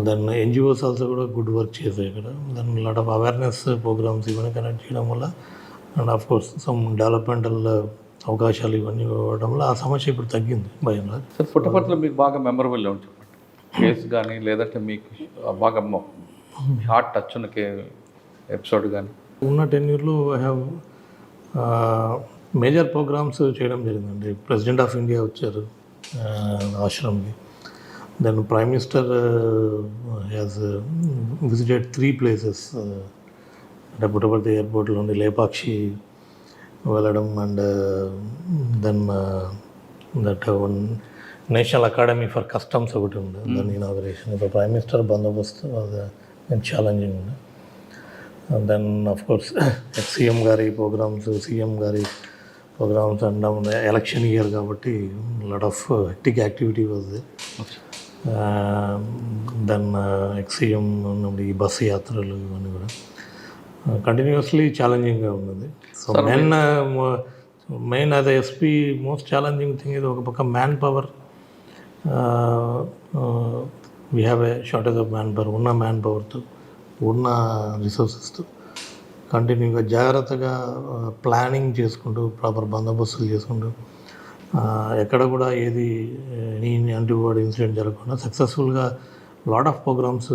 S3: దెన్ ఎన్జిఓస్ ఆల్సో కూడా గుడ్ వర్క్ చేశాయి ఇక్కడ. Then lot of awareness programmes ఇవన్నీ కనెక్ట్ చేయడం వల్ల and of course some developmental అవకాశాలు ఇవన్నీ ఇవ్వడం వల్ల ఆ సమస్య ఇప్పుడు తగ్గింది భయంగా.
S2: సార్ పుట్టపర్తిలో మీకు బాగా మెమరబుల్ ఉంటుంది కేసు కానీ, లేదంటే మీకు బాగా హార్ట్ టచ్ ఉన్న ఎపిసోడ్ కానీ?
S3: ఉన్న టెన్యూర్లో ఐ హ్యావ్ మేజర్ ప్రోగ్రామ్స్ చేయడం జరిగిందండి. ప్రెసిడెంట్ ఆఫ్ ఇండియా వచ్చారు ఆశ్రమ్కి. Then prime minister has visited 3 places. అంటే పుట్టపర్తి ఎయిర్పోర్ట్లో ఉండి లేపాక్షి వెళ్ళడం and then that one national academy for customs ఒకటి ఉంది, దాని ఇనాగరేషన్. ఇప్పుడు ప్రైమ్ మినిస్టర్ బందోబస్తు అది ఛాలెంజింగ్ ఉంది. దెన్ ఆఫ్ కోర్స్ సీఎం గారి ప్రోగ్రామ్స్, సీఎం గారి ప్రోగ్రామ్స్ అండ్ ఎలక్షన్ ఇయర్ కాబట్టి lot of hectic activity was there. Then ex CM నుండి ఈ బస్సు యాత్రలు ఇవన్నీ కూడా కంటిన్యూస్లీ ఛాలెంజింగ్గా ఉన్నది. So main as SP most challenging thing ఇది ఒక పక్క manpower. We have a shortage of manpower. ఉన్న మ్యాన్ పవర్తో, ఉన్న రిసోర్సెస్తో కంటిన్యూగా జాగ్రత్తగా ప్లానింగ్ చేసుకుంటూ, ప్రాపర్ బందోబస్తులు చేసుకుంటూ, ఎక్కడ కూడా ఏది యాంటీబాడీ ఇన్సిడెంట్ జరగకుండా సక్సెస్ఫుల్గా లాట్ ఆఫ్ ప్రోగ్రామ్స్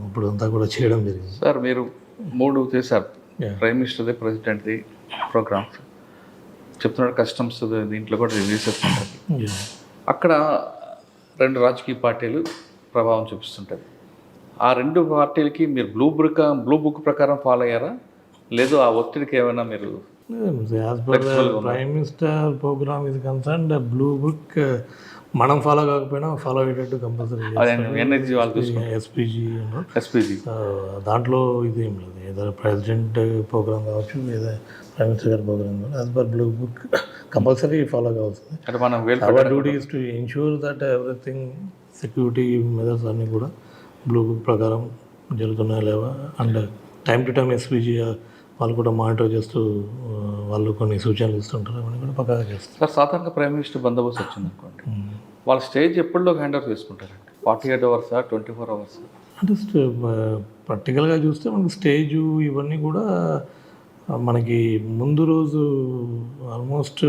S3: ఇప్పుడు అంతా కూడా చేయడం జరిగింది.
S2: సార్ మీరు 3 చేశారు, ప్రైమ్ మినిస్టర్ది, ప్రెసిడెంట్ది ప్రోగ్రామ్స్ చెప్తున్నాడు, కస్టమ్స్ దీంట్లో కూడా రిలీజెస్ ఉంటుంది. అక్కడ 2 రాజకీయ పార్టీలు ప్రభావం చూపిస్తుంటాయి. ఆ 2 పార్టీలకి మీరు బ్లూ బుక్ ప్రకారం ఫాలో అయ్యారా, లేదు ఆ ఒత్తిడికి ఏమైనా మీరు?
S3: As per prime minister program ఇది కన్సర్న్ బ్లూ బుక్ మనం ఫాలో కాకపోయినా ఫాలో అయ్యేటట్టు కంపల్సరీ ఎస్పీజీ. దాంట్లో ఇది ఏం లేదు, ఏదో ప్రెసిడెంట్ ప్రోగ్రామ్ కావచ్చు, ఏదో ప్రైమ్ మినిస్టర్ గారి ప్రోగ్రామ్ కావచ్చు, as per blue book compulsory follow కావాల్సింది. Our duty is to ensure that everything security measures అన్నీ కూడా బ్లూ బుక్ ప్రకారం జరుగుతున్నాయా లేవా, and time to time SPG వాళ్ళు కూడా మానిటర్ చేస్తూ వాళ్ళు కొన్ని సూచనలు ఇస్తుంటారు, అవన్నీ కూడా పక్కాగా చేస్తారు.
S2: సార్ సాధారణంగా ప్రైమ్ మినిస్టర్ బందోబస్తు వచ్చింది అనుకోండి, వాళ్ళ స్టేజ్ ఎప్పటిలో హ్యాండ్ ఓవర్ చేసుకుంటారండి? 48 hours, 24 hours?
S3: అంటే ప్రాక్టికల్గా చూస్తే మనకి స్టేజు ఇవన్నీ కూడా మనకి ముందు రోజు ఆల్మోస్ట్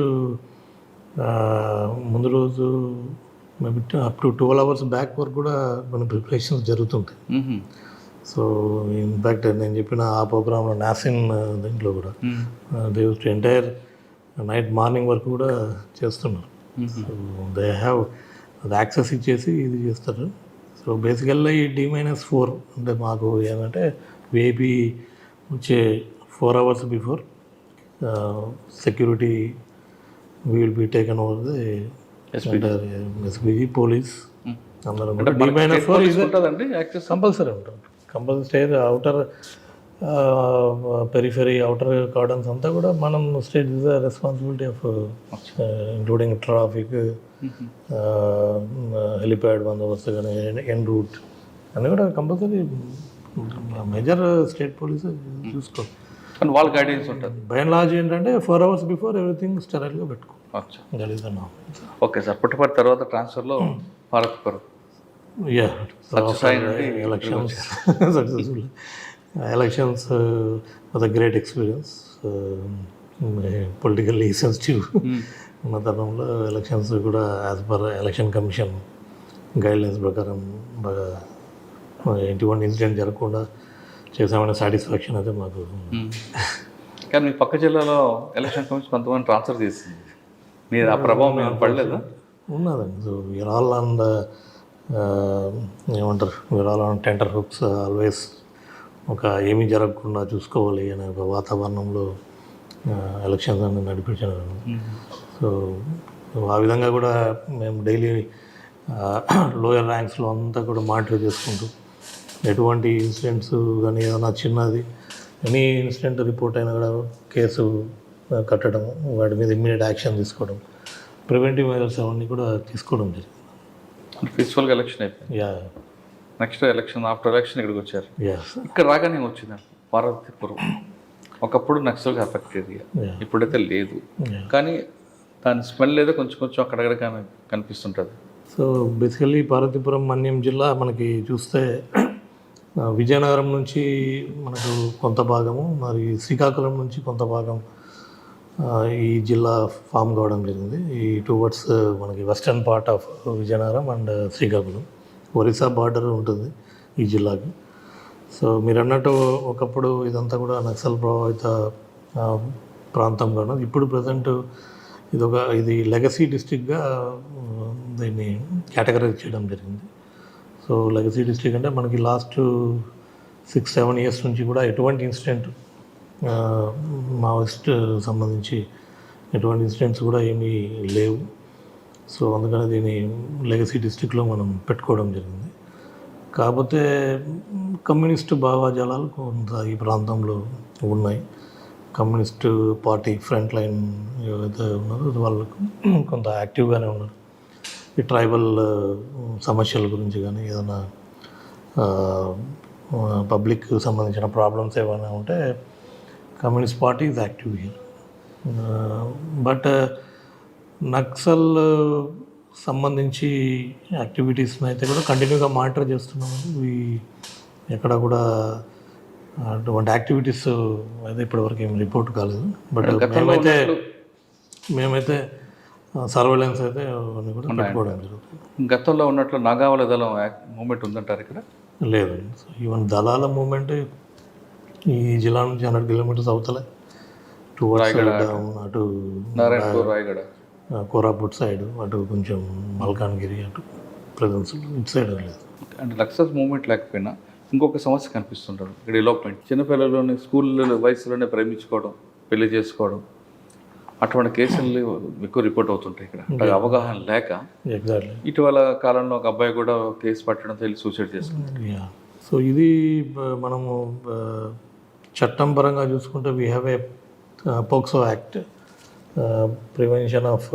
S3: ముందు రోజు maybe up to 12 hours back వరకు కూడా కొన్ని ప్రిపరేషన్స్ జరుగుతుంటాయి. సో ఇన్ఫ్యాక్ట్ నేను చెప్పిన ఆ ప్రోగ్రాంలో నాసిన్ దీంట్లో కూడా they use to entire night morning వరకు కూడా చేస్తున్నారు. సో దే హ్యావ్ అది యాక్సెస్ ఇచ్చేసి ఇది చేస్తారు. సో బేసికల్గా ఈ D-4 అంటే మాకు ఏమంటే విఐపీ వచ్చే 4 hours before security we will be taken over the SPG police అందరం. D-4 కంపల్సరీ ఉంటుంది. Compulsory stage outer periphery outer cordons అంతా కూడా మనం state is the responsibility of including traffic, helipad బందోబస్తు కానీ, ఎన్ రూట్ అన్నీ కూడా కంపల్సరీ మేజర్ స్టేట్ పోలీస్ చూసుకోవాలి.
S2: అండ్ వాళ్ళ గైడెన్స్ ఉంటుంది.
S3: బై అండ్ లార్జ్ ఏంటంటే 4 hours బిఫోర్ ఎవ్రీథింగ్ స్టెరైల్గా పెట్టుకో.
S2: ఓకే సార్, పుట్టపర్తి తర్వాత ట్రాన్స్ఫర్లో Bharatpuram
S3: elections successful elections was a great experience. Politically sensitive ఉన్న తరుణంలో ఎలక్షన్స్ కూడా as per election commission guidelines ప్రకారం బాగా ఎటువంటి ఇన్సిడెంట్ జరగకుండా చేసామనే సాటిస్ఫాక్షన్ అయితే మాకు
S2: కానీ మీ పక్క జిల్లాలో ఎలక్షన్ కమిషన్ కొంతమంది ట్రాన్స్ఫర్ చేసింది, మీరు ఆ ప్రభావం మేము పడలేదా?
S3: ఉన్నదండి. So we're all on the ఏమంటారు, we're all on tenter hooks always. ఒక ఏమీ జరగకుండా చూసుకోవాలి అనే ఒక వాతావరణంలో ఎలక్షన్స్ అన్ని నడిపించాను. సో ఆ విధంగా కూడా మేము డైలీ లోయర్ ర్యాంక్స్లో అంతా కూడా మానిటర్ చేసుకుంటూ ఎటువంటి ఇన్సిడెంట్స్ కానీ ఏదైనా చిన్నది ఎనీ ఇన్సిడెంట్ రిపోర్ట్ అయినా కూడా కేసు కట్టడం, వాటి మీద ఇమ్మీడియట్ యాక్షన్ తీసుకోవడం, ప్రివెంటివ్ మెజర్స్ అవన్నీ కూడా తీసుకోవడం జరిగింది.
S2: పీస్ఫుల్గా ఎలక్షన్ అయిపోయింది.
S3: Yeah
S2: next election after election ఇక్కడికి వచ్చారు.
S3: యా
S2: ఇక్కడ రాగానే వచ్చింది పార్వతీపురం. ఒకప్పుడు నక్సల్గా అఫెక్ట్ ఏరియా, ఇప్పుడైతే లేదు. కానీ దాని స్మెల్ ఏదో కొంచెం కొంచెం అక్కడక్కడ కనిపిస్తుంటుంది.
S3: సో బేసికల్లీ పార్వతీపురం మన్యం జిల్లా మనకి చూస్తే విజయనగరం నుంచి మనకు కొంత భాగము, మరి శ్రీకాకుళం నుంచి కొంత భాగం ఈ జిల్లా ఫామ్ కావడం జరిగింది. ఈ టువర్డ్స్ మనకి western part of Vizianagaram and Srikakulam, Orissa border ఉంటుంది ఈ జిల్లాకి. సో మీరు అన్నట్టు ఒకప్పుడు ఇదంతా కూడా నక్సల్ ప్రభావిత ప్రాంతంగా ఉన్నది. ఇప్పుడు ప్రజెంట్ ఇది లెగసీ డిస్ట్రిక్ట్గా దీన్ని కేటగరైజ్ చేయడం జరిగింది. సో లెగసీ డిస్ట్రిక్ట్ అంటే మనకి లాస్ట్ 6-7 ఇయర్స్ నుంచి కూడా ఎటువంటి ఇన్సిడెంట్ మావోయిస్ట్ సంబంధించి ఎటువంటి ఇన్సిడెంట్స్ కూడా ఏమీ లేవు. సో అందుకని దీన్ని లెగసీ డిస్ట్రిక్ట్లో మనం పెట్టుకోవడం జరిగింది. కాకపోతే కమ్యూనిస్టు భావజాలాలు కొంత ఈ ప్రాంతంలో ఉన్నాయి. కమ్యూనిస్టు పార్టీ ఫ్రంట్ లైన్ ఏవైతే ఉన్నారో వాళ్ళకు కొంత యాక్టివ్గానే ఉన్నారు. ఈ ట్రైబల్ సమస్యల గురించి కానీ ఏదైనా పబ్లిక్ సంబంధించిన ప్రాబ్లమ్స్ ఏమైనా ఉంటే communist party is active here. But Naxal సంబంధించి యాక్టివిటీస్ని అయితే కూడా కంటిన్యూగా మానిటర్ చేస్తున్నాము. ఎక్కడ కూడా అటువంటి యాక్టివిటీస్ అయితే ఇప్పటివరకు ఏం రిపోర్ట్ కాలేదు. బట్ మేమైతే సర్వేలెన్స్ అయితే అవన్నీ కూడా పెట్టుకోవడం జరుగుతుంది.
S2: గతంలో ఉన్నట్లు నాగావళి దళం మూమెంట్ ఉందంటారు ఇక్కడ?
S3: లేదు. ఈవెన్ దళాల మూమెంట్ ఈ జిల్లా నుంచి 100 కిలోమీటర్స్ అవతలే అటు
S2: రాయగడ,
S3: కోరాపుట్ సైడ్, అటు కొంచెం మల్కాన్గిరి, అటు ప్రజెన్స్ ఇటు సైడ్ లేదు.
S2: అంటే నక్సల్ మూమెంట్ లేకపోయినా ఇంకొక సమస్య కనిపిస్తుంటారు ఇక్కడ, ఎలోప్మెంట్. చిన్నపిల్లలని స్కూల్ వయసులోనే ప్రేమించుకోవడం, పెళ్లి చేసుకోవడం, అటువంటి కేసులు ఎక్కువ రిపోర్ట్ అవుతుంటాయి ఇక్కడ. అవగాహన లేక
S3: ఎగ్జాక్ట్లీ
S2: ఇటీవల కాలంలో ఒక అబ్బాయి కూడా కేసు పట్టడం తెలిసి సూసైడ్ చేసుకున్నాడు.
S3: సో ఇది మనము చట్టం పరంగా చూసుకుంటే we have a POCSO act, prevention of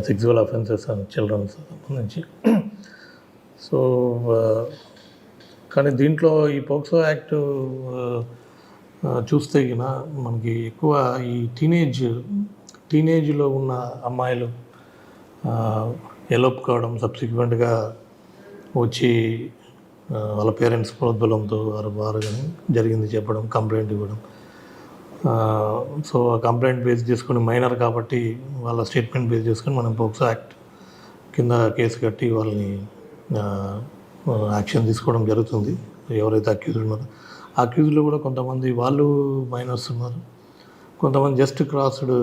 S3: sexual offences and children's సంబంధించి. సో కానీ దీంట్లో ఈ పోక్సో యాక్ట్ చూస్తే గిన మనకి ఎక్కువ ఈ టీనేజ్లో ఉన్న అమ్మాయిలు ఎలోప్ కావడం, సబ్సిక్వెంట్గా వచ్చి వాళ్ళ పేరెంట్స్ ప్రోద్బలంతో వారు కానీ జరిగింది చెప్పడం, కంప్లైంట్ ఇవ్వడం. సో ఆ కంప్లైంట్ బేస్ చేసుకొని మైనర్ కాబట్టి వాళ్ళ స్టేట్మెంట్ బేస్ చేసుకొని మనం పోక్సో యాక్ట్ కింద కేసు కట్టి వాళ్ళని యాక్షన్ తీసుకోవడం జరుగుతుంది. ఎవరైతే అక్యూజ్డ్ ఉన్నారో ఆ అక్యూజ్లో కూడా కొంతమంది వాళ్ళు మైనర్స్ ఉన్నారు, కొంతమంది just crossed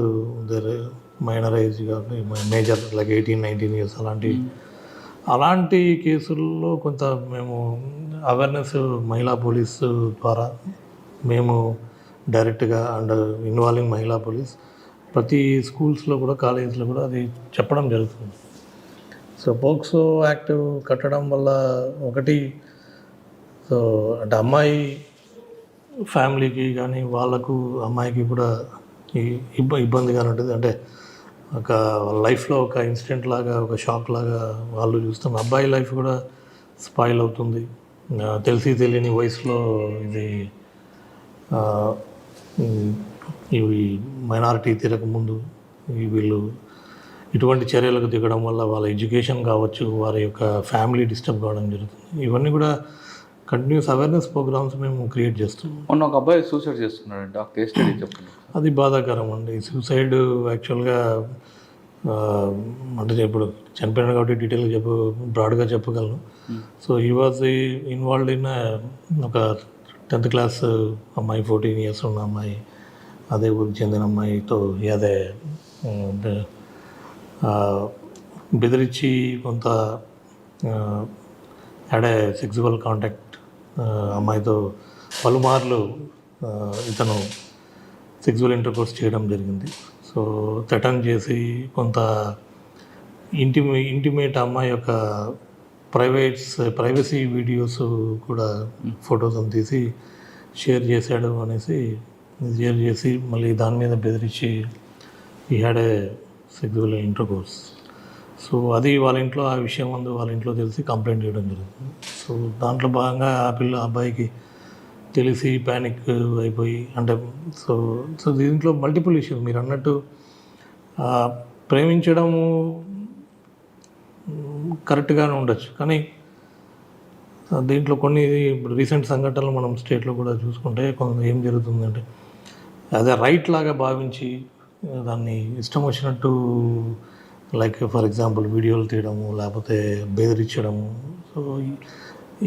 S3: their minor age కాబట్టి మేజర్ లైక్ 18-19 ఇయర్స్ అలాంటి కేసుల్లో కొంత మేము అవేర్నెస్ మహిళా పోలీసు ద్వారా మేము డైరెక్ట్గా అండ్ ఇన్వాల్వింగ్ మహిళా పోలీస్ ప్రతి స్కూల్స్లో కూడా కాలేజెస్లో కూడా అది చెప్పడం జరుగుతుంది. సో పోక్సో యాక్ట్ కట్టడం వల్ల ఒకటి, సో అంటే అమ్మాయి ఫ్యామిలీకి కానీ వాళ్ళకు అమ్మాయికి కూడా ఇబ్బందిగానే ఉంటుంది. అంటే ఒక లైఫ్లో ఒక ఇన్సిడెంట్ లాగా, ఒక షాక్ లాగా వాళ్ళు చూస్తున్న అబ్బాయి లైఫ్ కూడా స్పాయిల్ అవుతుంది. తెలిసి తెలియని వయసులో ఇవి మైనారిటీ తిరగముందు వీళ్ళు ఇటువంటి చర్యలకు దిగడం వల్ల వాళ్ళ ఎడ్యుకేషన్ కావచ్చు, వారి యొక్క ఫ్యామిలీ డిస్టర్బ్ కావడం జరుగుతుంది. ఇవన్నీ కూడా కంటిన్యూస్ అవేర్నెస్ ప్రోగ్రామ్స్ మేము క్రియేట్ చేస్తున్నాం.
S2: మొన్న ఒక అబ్బాయి సూసైడ్ చేస్తున్నాడండి, ఆ కేసు స్టడీ చెప్తున్నాం.
S3: అది బాధాకరం అండి. సూసైడ్ యాక్చువల్గా అంటే ఇప్పుడు చనిపోయినాడు కాబట్టి డీటెయిల్గా బ్రాడ్గా చెప్పగలను. So he was involved in ఒక 10th క్లాస్ అమ్మాయి, 14 years ఉన్న అమ్మాయి, అదే ఊరికి చెందిన అమ్మాయితో అదే బెదిరించి కొంత హ్యాడ్ ఏ సెక్సువల్ కాంటాక్ట్ అమ్మాయితో పలుమార్లు ఇతను సెక్సువల్ ఇంటర్కోర్స్ చేయడం జరిగింది. సో థ్రెటన్ చేసి కొంత ఇంటిమేట్ అమ్మాయి యొక్క ప్రైవసీ వీడియోస్ కూడా ఫొటోస్ తీసి షేర్ చేశాడు అనేసి షేర్ చేసి మళ్ళీ దాని మీద బెదిరించి ఈ had a sexual intercourse. So అది వాళ్ళ ఇంట్లో ఆ విషయం ముందు వాళ్ళ ఇంట్లో తెలిసి కంప్లైంట్ చేయడం జరుగుతుంది. సో దాంట్లో భాగంగా ఆ అబ్బాయికి తెలిసి ప్యానిక్ అయిపోయి అంటే సో దీంట్లో మల్టిపుల్ ఇష్యూస్ మీరు అన్నట్టు ప్రేమించడము కరెక్ట్గానే ఉండొచ్చు, కానీ దీంట్లో కొన్ని ఇప్పుడు రీసెంట్ సంఘటనలు మనం స్టేట్లో కూడా చూసుకుంటే కొంత ఏం జరుగుతుందంటే అదే రైట్ లాగా భావించి దాన్ని ఇష్టం వచ్చినట్టు లైక్ ఫర్ ఎగ్జాంపుల్ వీడియోలు తీయడము లేకపోతే బెదిరించడము. సో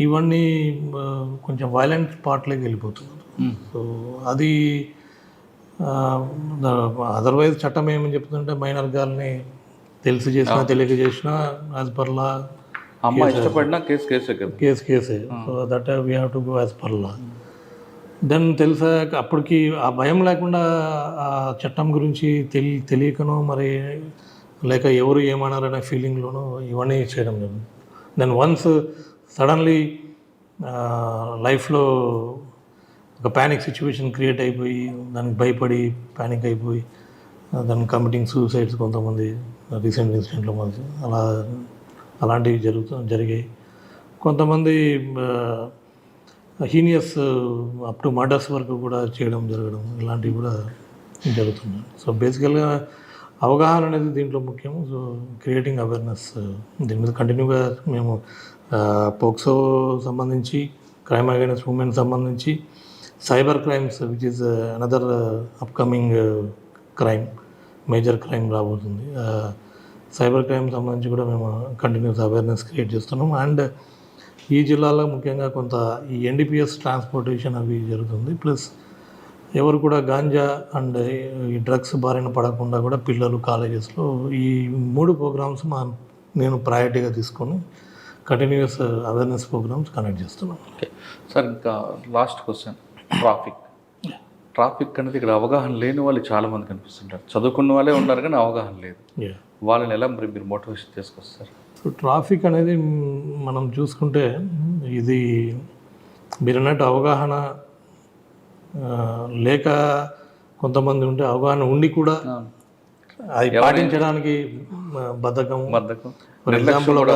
S3: ఇవన్నీ కొంచెం వైలెంట్ పార్ట్లోకి వెళ్ళిపోతున్నారు. సో అది అదర్వైజ్ చట్టం ఏమని చెప్తుందంటే మైనర్ గాల్ని తెలిసి చేసినా తెలియక చేసినా యాజ్ పర్ లా
S2: అమ్మ ఇష్టపడినా
S3: కేసే. So that we have to go as per law. Then తెలిసాక అప్పటికి ఆ భయం లేకుండా ఆ చట్టం గురించి తెలియకనో మరి లేక ఎవరు ఏమన్నారనే ఫీలింగ్లోనూ ఇవన్నీ చేయడం లేదు. దెన్ వన్స్ సడన్లీ లైఫ్లో ఒక ప్యానిక్ సిచ్యువేషన్ క్రియేట్ అయిపోయి దానికి భయపడి ప్యానిక్ అయిపోయి దాన్ని కమిటింగ్ సూసైడ్స్ కొంతమంది రీసెంట్ ఇన్సిడెంట్లో మంది అలాంటివి జరిగాయి. కొంతమంది హీనియస్ అప్ టు మర్డర్స్ వరకు కూడా జరగడం ఇలాంటివి కూడా జరుగుతున్నాయి. సో బేసికల్గా అవగాహన అనేది దీంట్లో ముఖ్యం. సో క్రియేటింగ్ అవేర్నెస్ దీని మీద కంటిన్యూగా మేము పోక్సో సంబంధించి, క్రైమ్ అగైనెస్ట్ ఉమెన్ సంబంధించి, cyber crimes which is another upcoming crime, major crime రాబోతుంది. సైబర్ క్రైమ్ సంబంధించి కూడా మేము కంటిన్యూస్ అవేర్నెస్ క్రియేట్ చేస్తున్నాం. అండ్ ఈ జిల్లాలో ముఖ్యంగా కొంత ఈ ఎన్డీపీఎస్ ట్రాన్స్పోర్టేషన్ అవి జరుగుతుంది. ప్లస్ ఎవరు కూడా గాంజా అండ్ ఈ డ్రగ్స్ బారిన పడకుండా కూడా పిల్లలు కాలేజెస్లో ఈ 3 ప్రోగ్రామ్స్ నేను ప్రయారిటీగా తీసుకొని కంటిన్యూస్ అవేర్నెస్ ప్రోగ్రామ్స్ కండక్ట్ చేస్తున్నాను.
S2: ఓకే సార్, ఇంకా లాస్ట్ క్వశ్చన్, ట్రాఫిక్ అనేది ఇక్కడ అవగాహన లేని వాళ్ళు చాలామంది కనిపిస్తుంటారు. చదువుకున్న వాళ్ళే ఉన్నారు కానీ అవగాహన లేదు. వాళ్ళని ఎలా మరి మీరు మోటివేషన్ చేసుకొస్తారు?
S3: సో ట్రాఫిక్ అనేది మనం చూసుకుంటే ఇది మీరు అన్నట్టు అవగాహన లేక కొంతమంది ఉంటే, అవగాహన ఉండి కూడా అది పాటించడానికి బద్ధకం. ఫర్ ఎగ్జాంపుల్ ఒక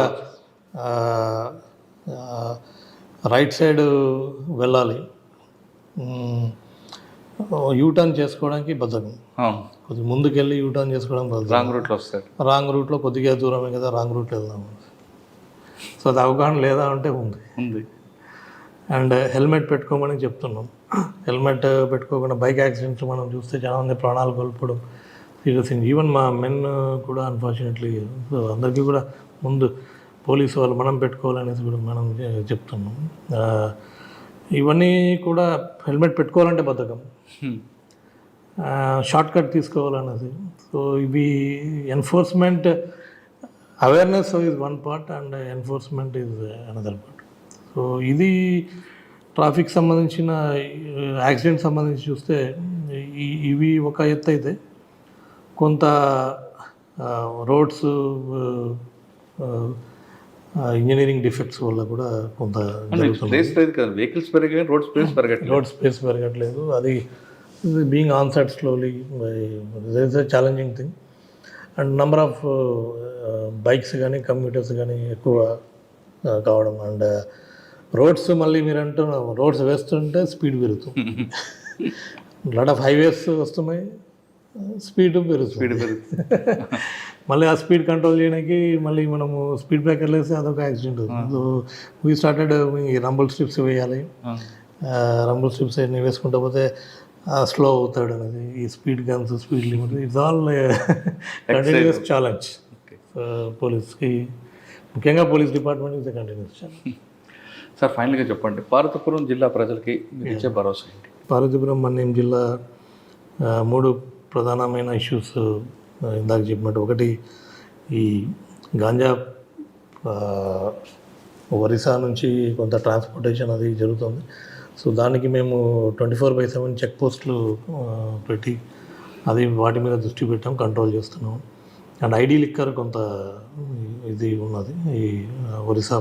S3: రైట్ సైడ్ వెళ్ళాలి, యూటర్న్ చేసుకోవడానికి బద్ధకం. కొద్దిగా ముందుకెళ్ళి యూటర్న్ చేసుకోవడం రాంగ్ రూట్లో కొద్దిగా దూరమే కదా రాంగ్ రూట్లో వెళ్దాం. సో అది అవగాహన లేదా అంటే ఉంది. అండ్ హెల్మెట్ పెట్టుకోమని చెప్తున్నాం. హెల్మెట్ పెట్టుకోకుండా బైక్ యాక్సిడెంట్స్ మనం చూస్తే చాలామంది ప్రాణాలు కోల్పోవడం సీరియస్. ఈవెన్ మా మెన్ కూడా అన్ఫార్చునేట్లీ. సో అందరికీ కూడా ముందు పోలీసు వాళ్ళు మనం పెట్టుకోవాలనేసి కూడా మనం చెప్తున్నాం. ఇవన్నీ కూడా హెల్మెట్ పెట్టుకోవాలంటే బద్ధకం, షార్ట్ కట్ తీసుకోవాలనేది. సో ఇవి enforcement, awareness is one part and enforcement is another part. So ఇది ట్రాఫిక్ సంబంధించిన యాక్సిడెంట్ సంబంధించి చూస్తే ఇవి ఒక ఎత్తు అయితే, కొంత రోడ్స్ ఇంజనీరింగ్ డిఫెక్ట్స్ వల్ల కూడా కొంత రోడ్ స్పేస్ పెరగట్లేదు. అది being onset slowly is a challenging thing. And number of bikes కానీ కమ్యూటర్స్ కానీ ఎక్కువ కావడం. అండ్ రోడ్స్ మళ్ళీ మీరు అంటున్నారు రోడ్స్ వేస్తుంటే స్పీడ్ పెరుగుతుంది. లాట్ ఆఫ్ హైవేస్ వస్తున్నాయి, స్పీడ్ పెరుగుతుంది. మళ్ళీ ఆ స్పీడ్ కంట్రోల్ చేయడానికి మళ్ళీ మనము స్పీడ్ బ్రేకర్లు వేస్తే అదొక యాక్సిడెంట్ అవుతుంది. So we started Rumble strips వేయాలి. రంబుల్ స్ట్రిప్స్ అన్ని వేసుకుంటూ పోతే స్లో అవుతాడు అనేది, ఈ speed guns, speed limit, it's all continuous challenge పోలీస్కి, ముఖ్యంగా police department is continuous challenge.
S2: Sir ఫైనల్గా చెప్పండి, పార్వతీపురం జిల్లా ప్రజలకి మీరు ఇచ్చే భరోసా ఏంటి?
S3: పార్వతీపురం మన్యం జిల్లా 3 ప్రధానమైన ఇష్యూస్ ఇందాక చెప్పినట్టు, ఒకటి ఈ గాంజా ఒరిస్సా నుంచి కొంత ట్రాన్స్పోర్టేషన్ అది జరుగుతుంది. సో దానికి మేము 24/7 చెక్ పోస్టులు పెట్టి అది వాటి మీద దృష్టి పెట్టాం, కంట్రోల్ చేస్తున్నాం. అండ్ ఐడి లిక్కర్ కొంత ఇది ఉన్నది, ఈ ఒరిస్సా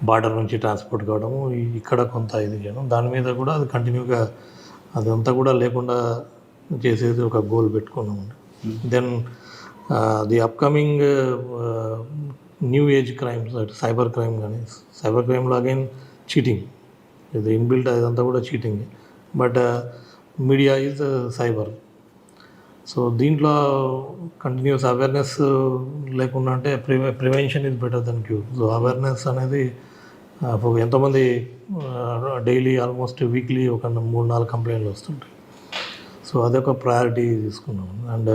S3: బార్డర్ నుంచి ట్రాన్స్పోర్ట్ కావడము, ఇక్కడ కొంత ఇది చేయడం, దాని మీద కూడా అది కంటిన్యూగా అదంతా కూడా లేకుండా చేసేది ఒక గోల్ పెట్టుకున్నామండి. Then the upcoming new age crimes, cyber crime కానీ, సైబర్ క్రైమ్లో అగైన్ చీటింగ్, ఇది ఇన్బిల్ట్ అదంతా కూడా cheating, but media is cyber. So దీంట్లో కంటిన్యూస్ అవేర్నెస్ లేకుండా, అంటే prevention is better than cure. So awareness అనేది ఎంతోమంది డైలీ ఆల్మోస్ట్ వీక్లీ ఒక 3-4 కంప్లైంట్లు వస్తుంటాయి. సో అదొక ప్రయారిటీ తీసుకున్నాం. అండ్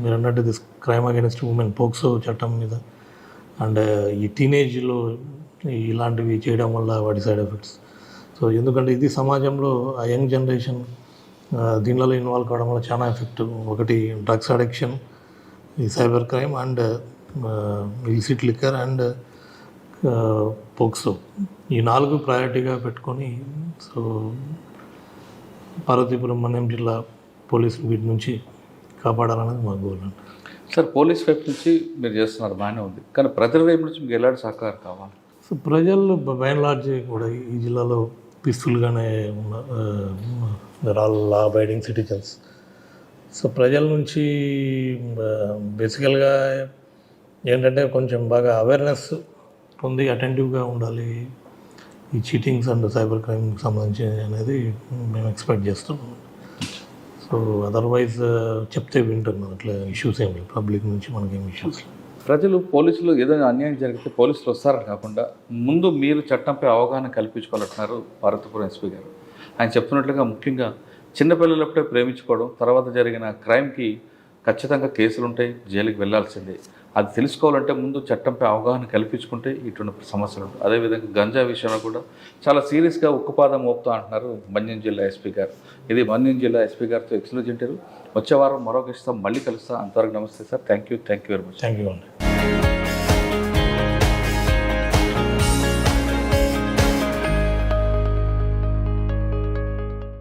S3: మీరు అన్నట్టు this crime against women, POCSO చట్టం మీద, అండ్ ఈ టీనేజ్లో ఇలాంటివి చేయడం వల్ల వాటి సైడ్ ఎఫెక్ట్స్. సో ఎందుకంటే ఇది సమాజంలో ఆ యంగ్ జనరేషన్ దీనిలో ఇన్వాల్వ్ కావడం వల్ల చాలా ఎఫెక్ట్. ఒకటి డ్రగ్స్ అడిక్షన్, ఈ cyber crime, and illicit liquor, and POCSO, ఈ 4 ప్రయారిటీగా పెట్టుకొని, సో పార్వతీపురం మన్యం జిల్లా పోలీసులు వీటి నుంచి కాపాడాలనేది మా గోల్ అండి.
S2: సార్ పోలీస్ వైపు నుంచి మీరు చేస్తున్నారు, బాగానే ఉంది, కానీ ప్రజల వైపు నుంచి మీకు ఎలాంటి సహకారం కావాలి?
S3: సో ప్రజలు బై అండ్ లార్జ్ కూడా ఈ జిల్లాలో పీస్ఫుల్గానే ఉన్న all law abiding citizens. So ప్రజల నుంచి బేసికల్గా ఏంటంటే కొంచెం బాగా అవేర్నెస్ పొంది అటెంటివ్గా ఉండాలి ఈ చీటింగ్స్ అండ్ సైబర్ క్రైమ్కి సంబంధించి అనేది మేము ఎక్స్పెక్ట్ చేస్తున్నాం. సో అదర్వైజ్ చెప్తే వింటున్నాం, అట్లా ఇష్యూస్ ఏమి లేవు పబ్లిక్ నుంచి, మనకేం ఇష్యూస్ లేవు.
S2: ప్రజలు పోలీసులు ఏదైనా అన్యాయం జరిగితే పోలీసులు వస్తారని కాకుండా ముందు మీరు చట్టంపై అవగాహన కల్పించుకోవాలంటున్నారు పార్వతీపురం ఎస్పీ గారు. ఆయన చెప్తున్నట్లుగా ముఖ్యంగా చిన్నపిల్లలప్పుడే ప్రేమించుకోవడం, తర్వాత జరిగిన క్రైమ్కి ఖచ్చితంగా కేసులు ఉంటాయి, జైలుకి వెళ్లాల్సిందే. అది తెలుసుకోవాలంటే ముందు చట్టంపై అవగాహన కల్పించుకుంటే ఇటువంటి సమస్యలు ఉంటాయి. అదేవిధంగా గంజా విషయంలో కూడా చాలా సీరియస్గా ఉక్కుపాదం మోపుతా అంటున్నారు మన్యం జిల్లా ఎస్పీ గారు. ఇది మన్యం జిల్లా ఎస్పీ గారితో ఎక్స్క్లూజివ్ ఇంటర్వ్యూ. వచ్చే వారం మరొక ఇస్తాం, మళ్ళీ కలుస్తాం. అంతవరకు నమస్తే sir, thank you very much.
S3: Thank you అండి.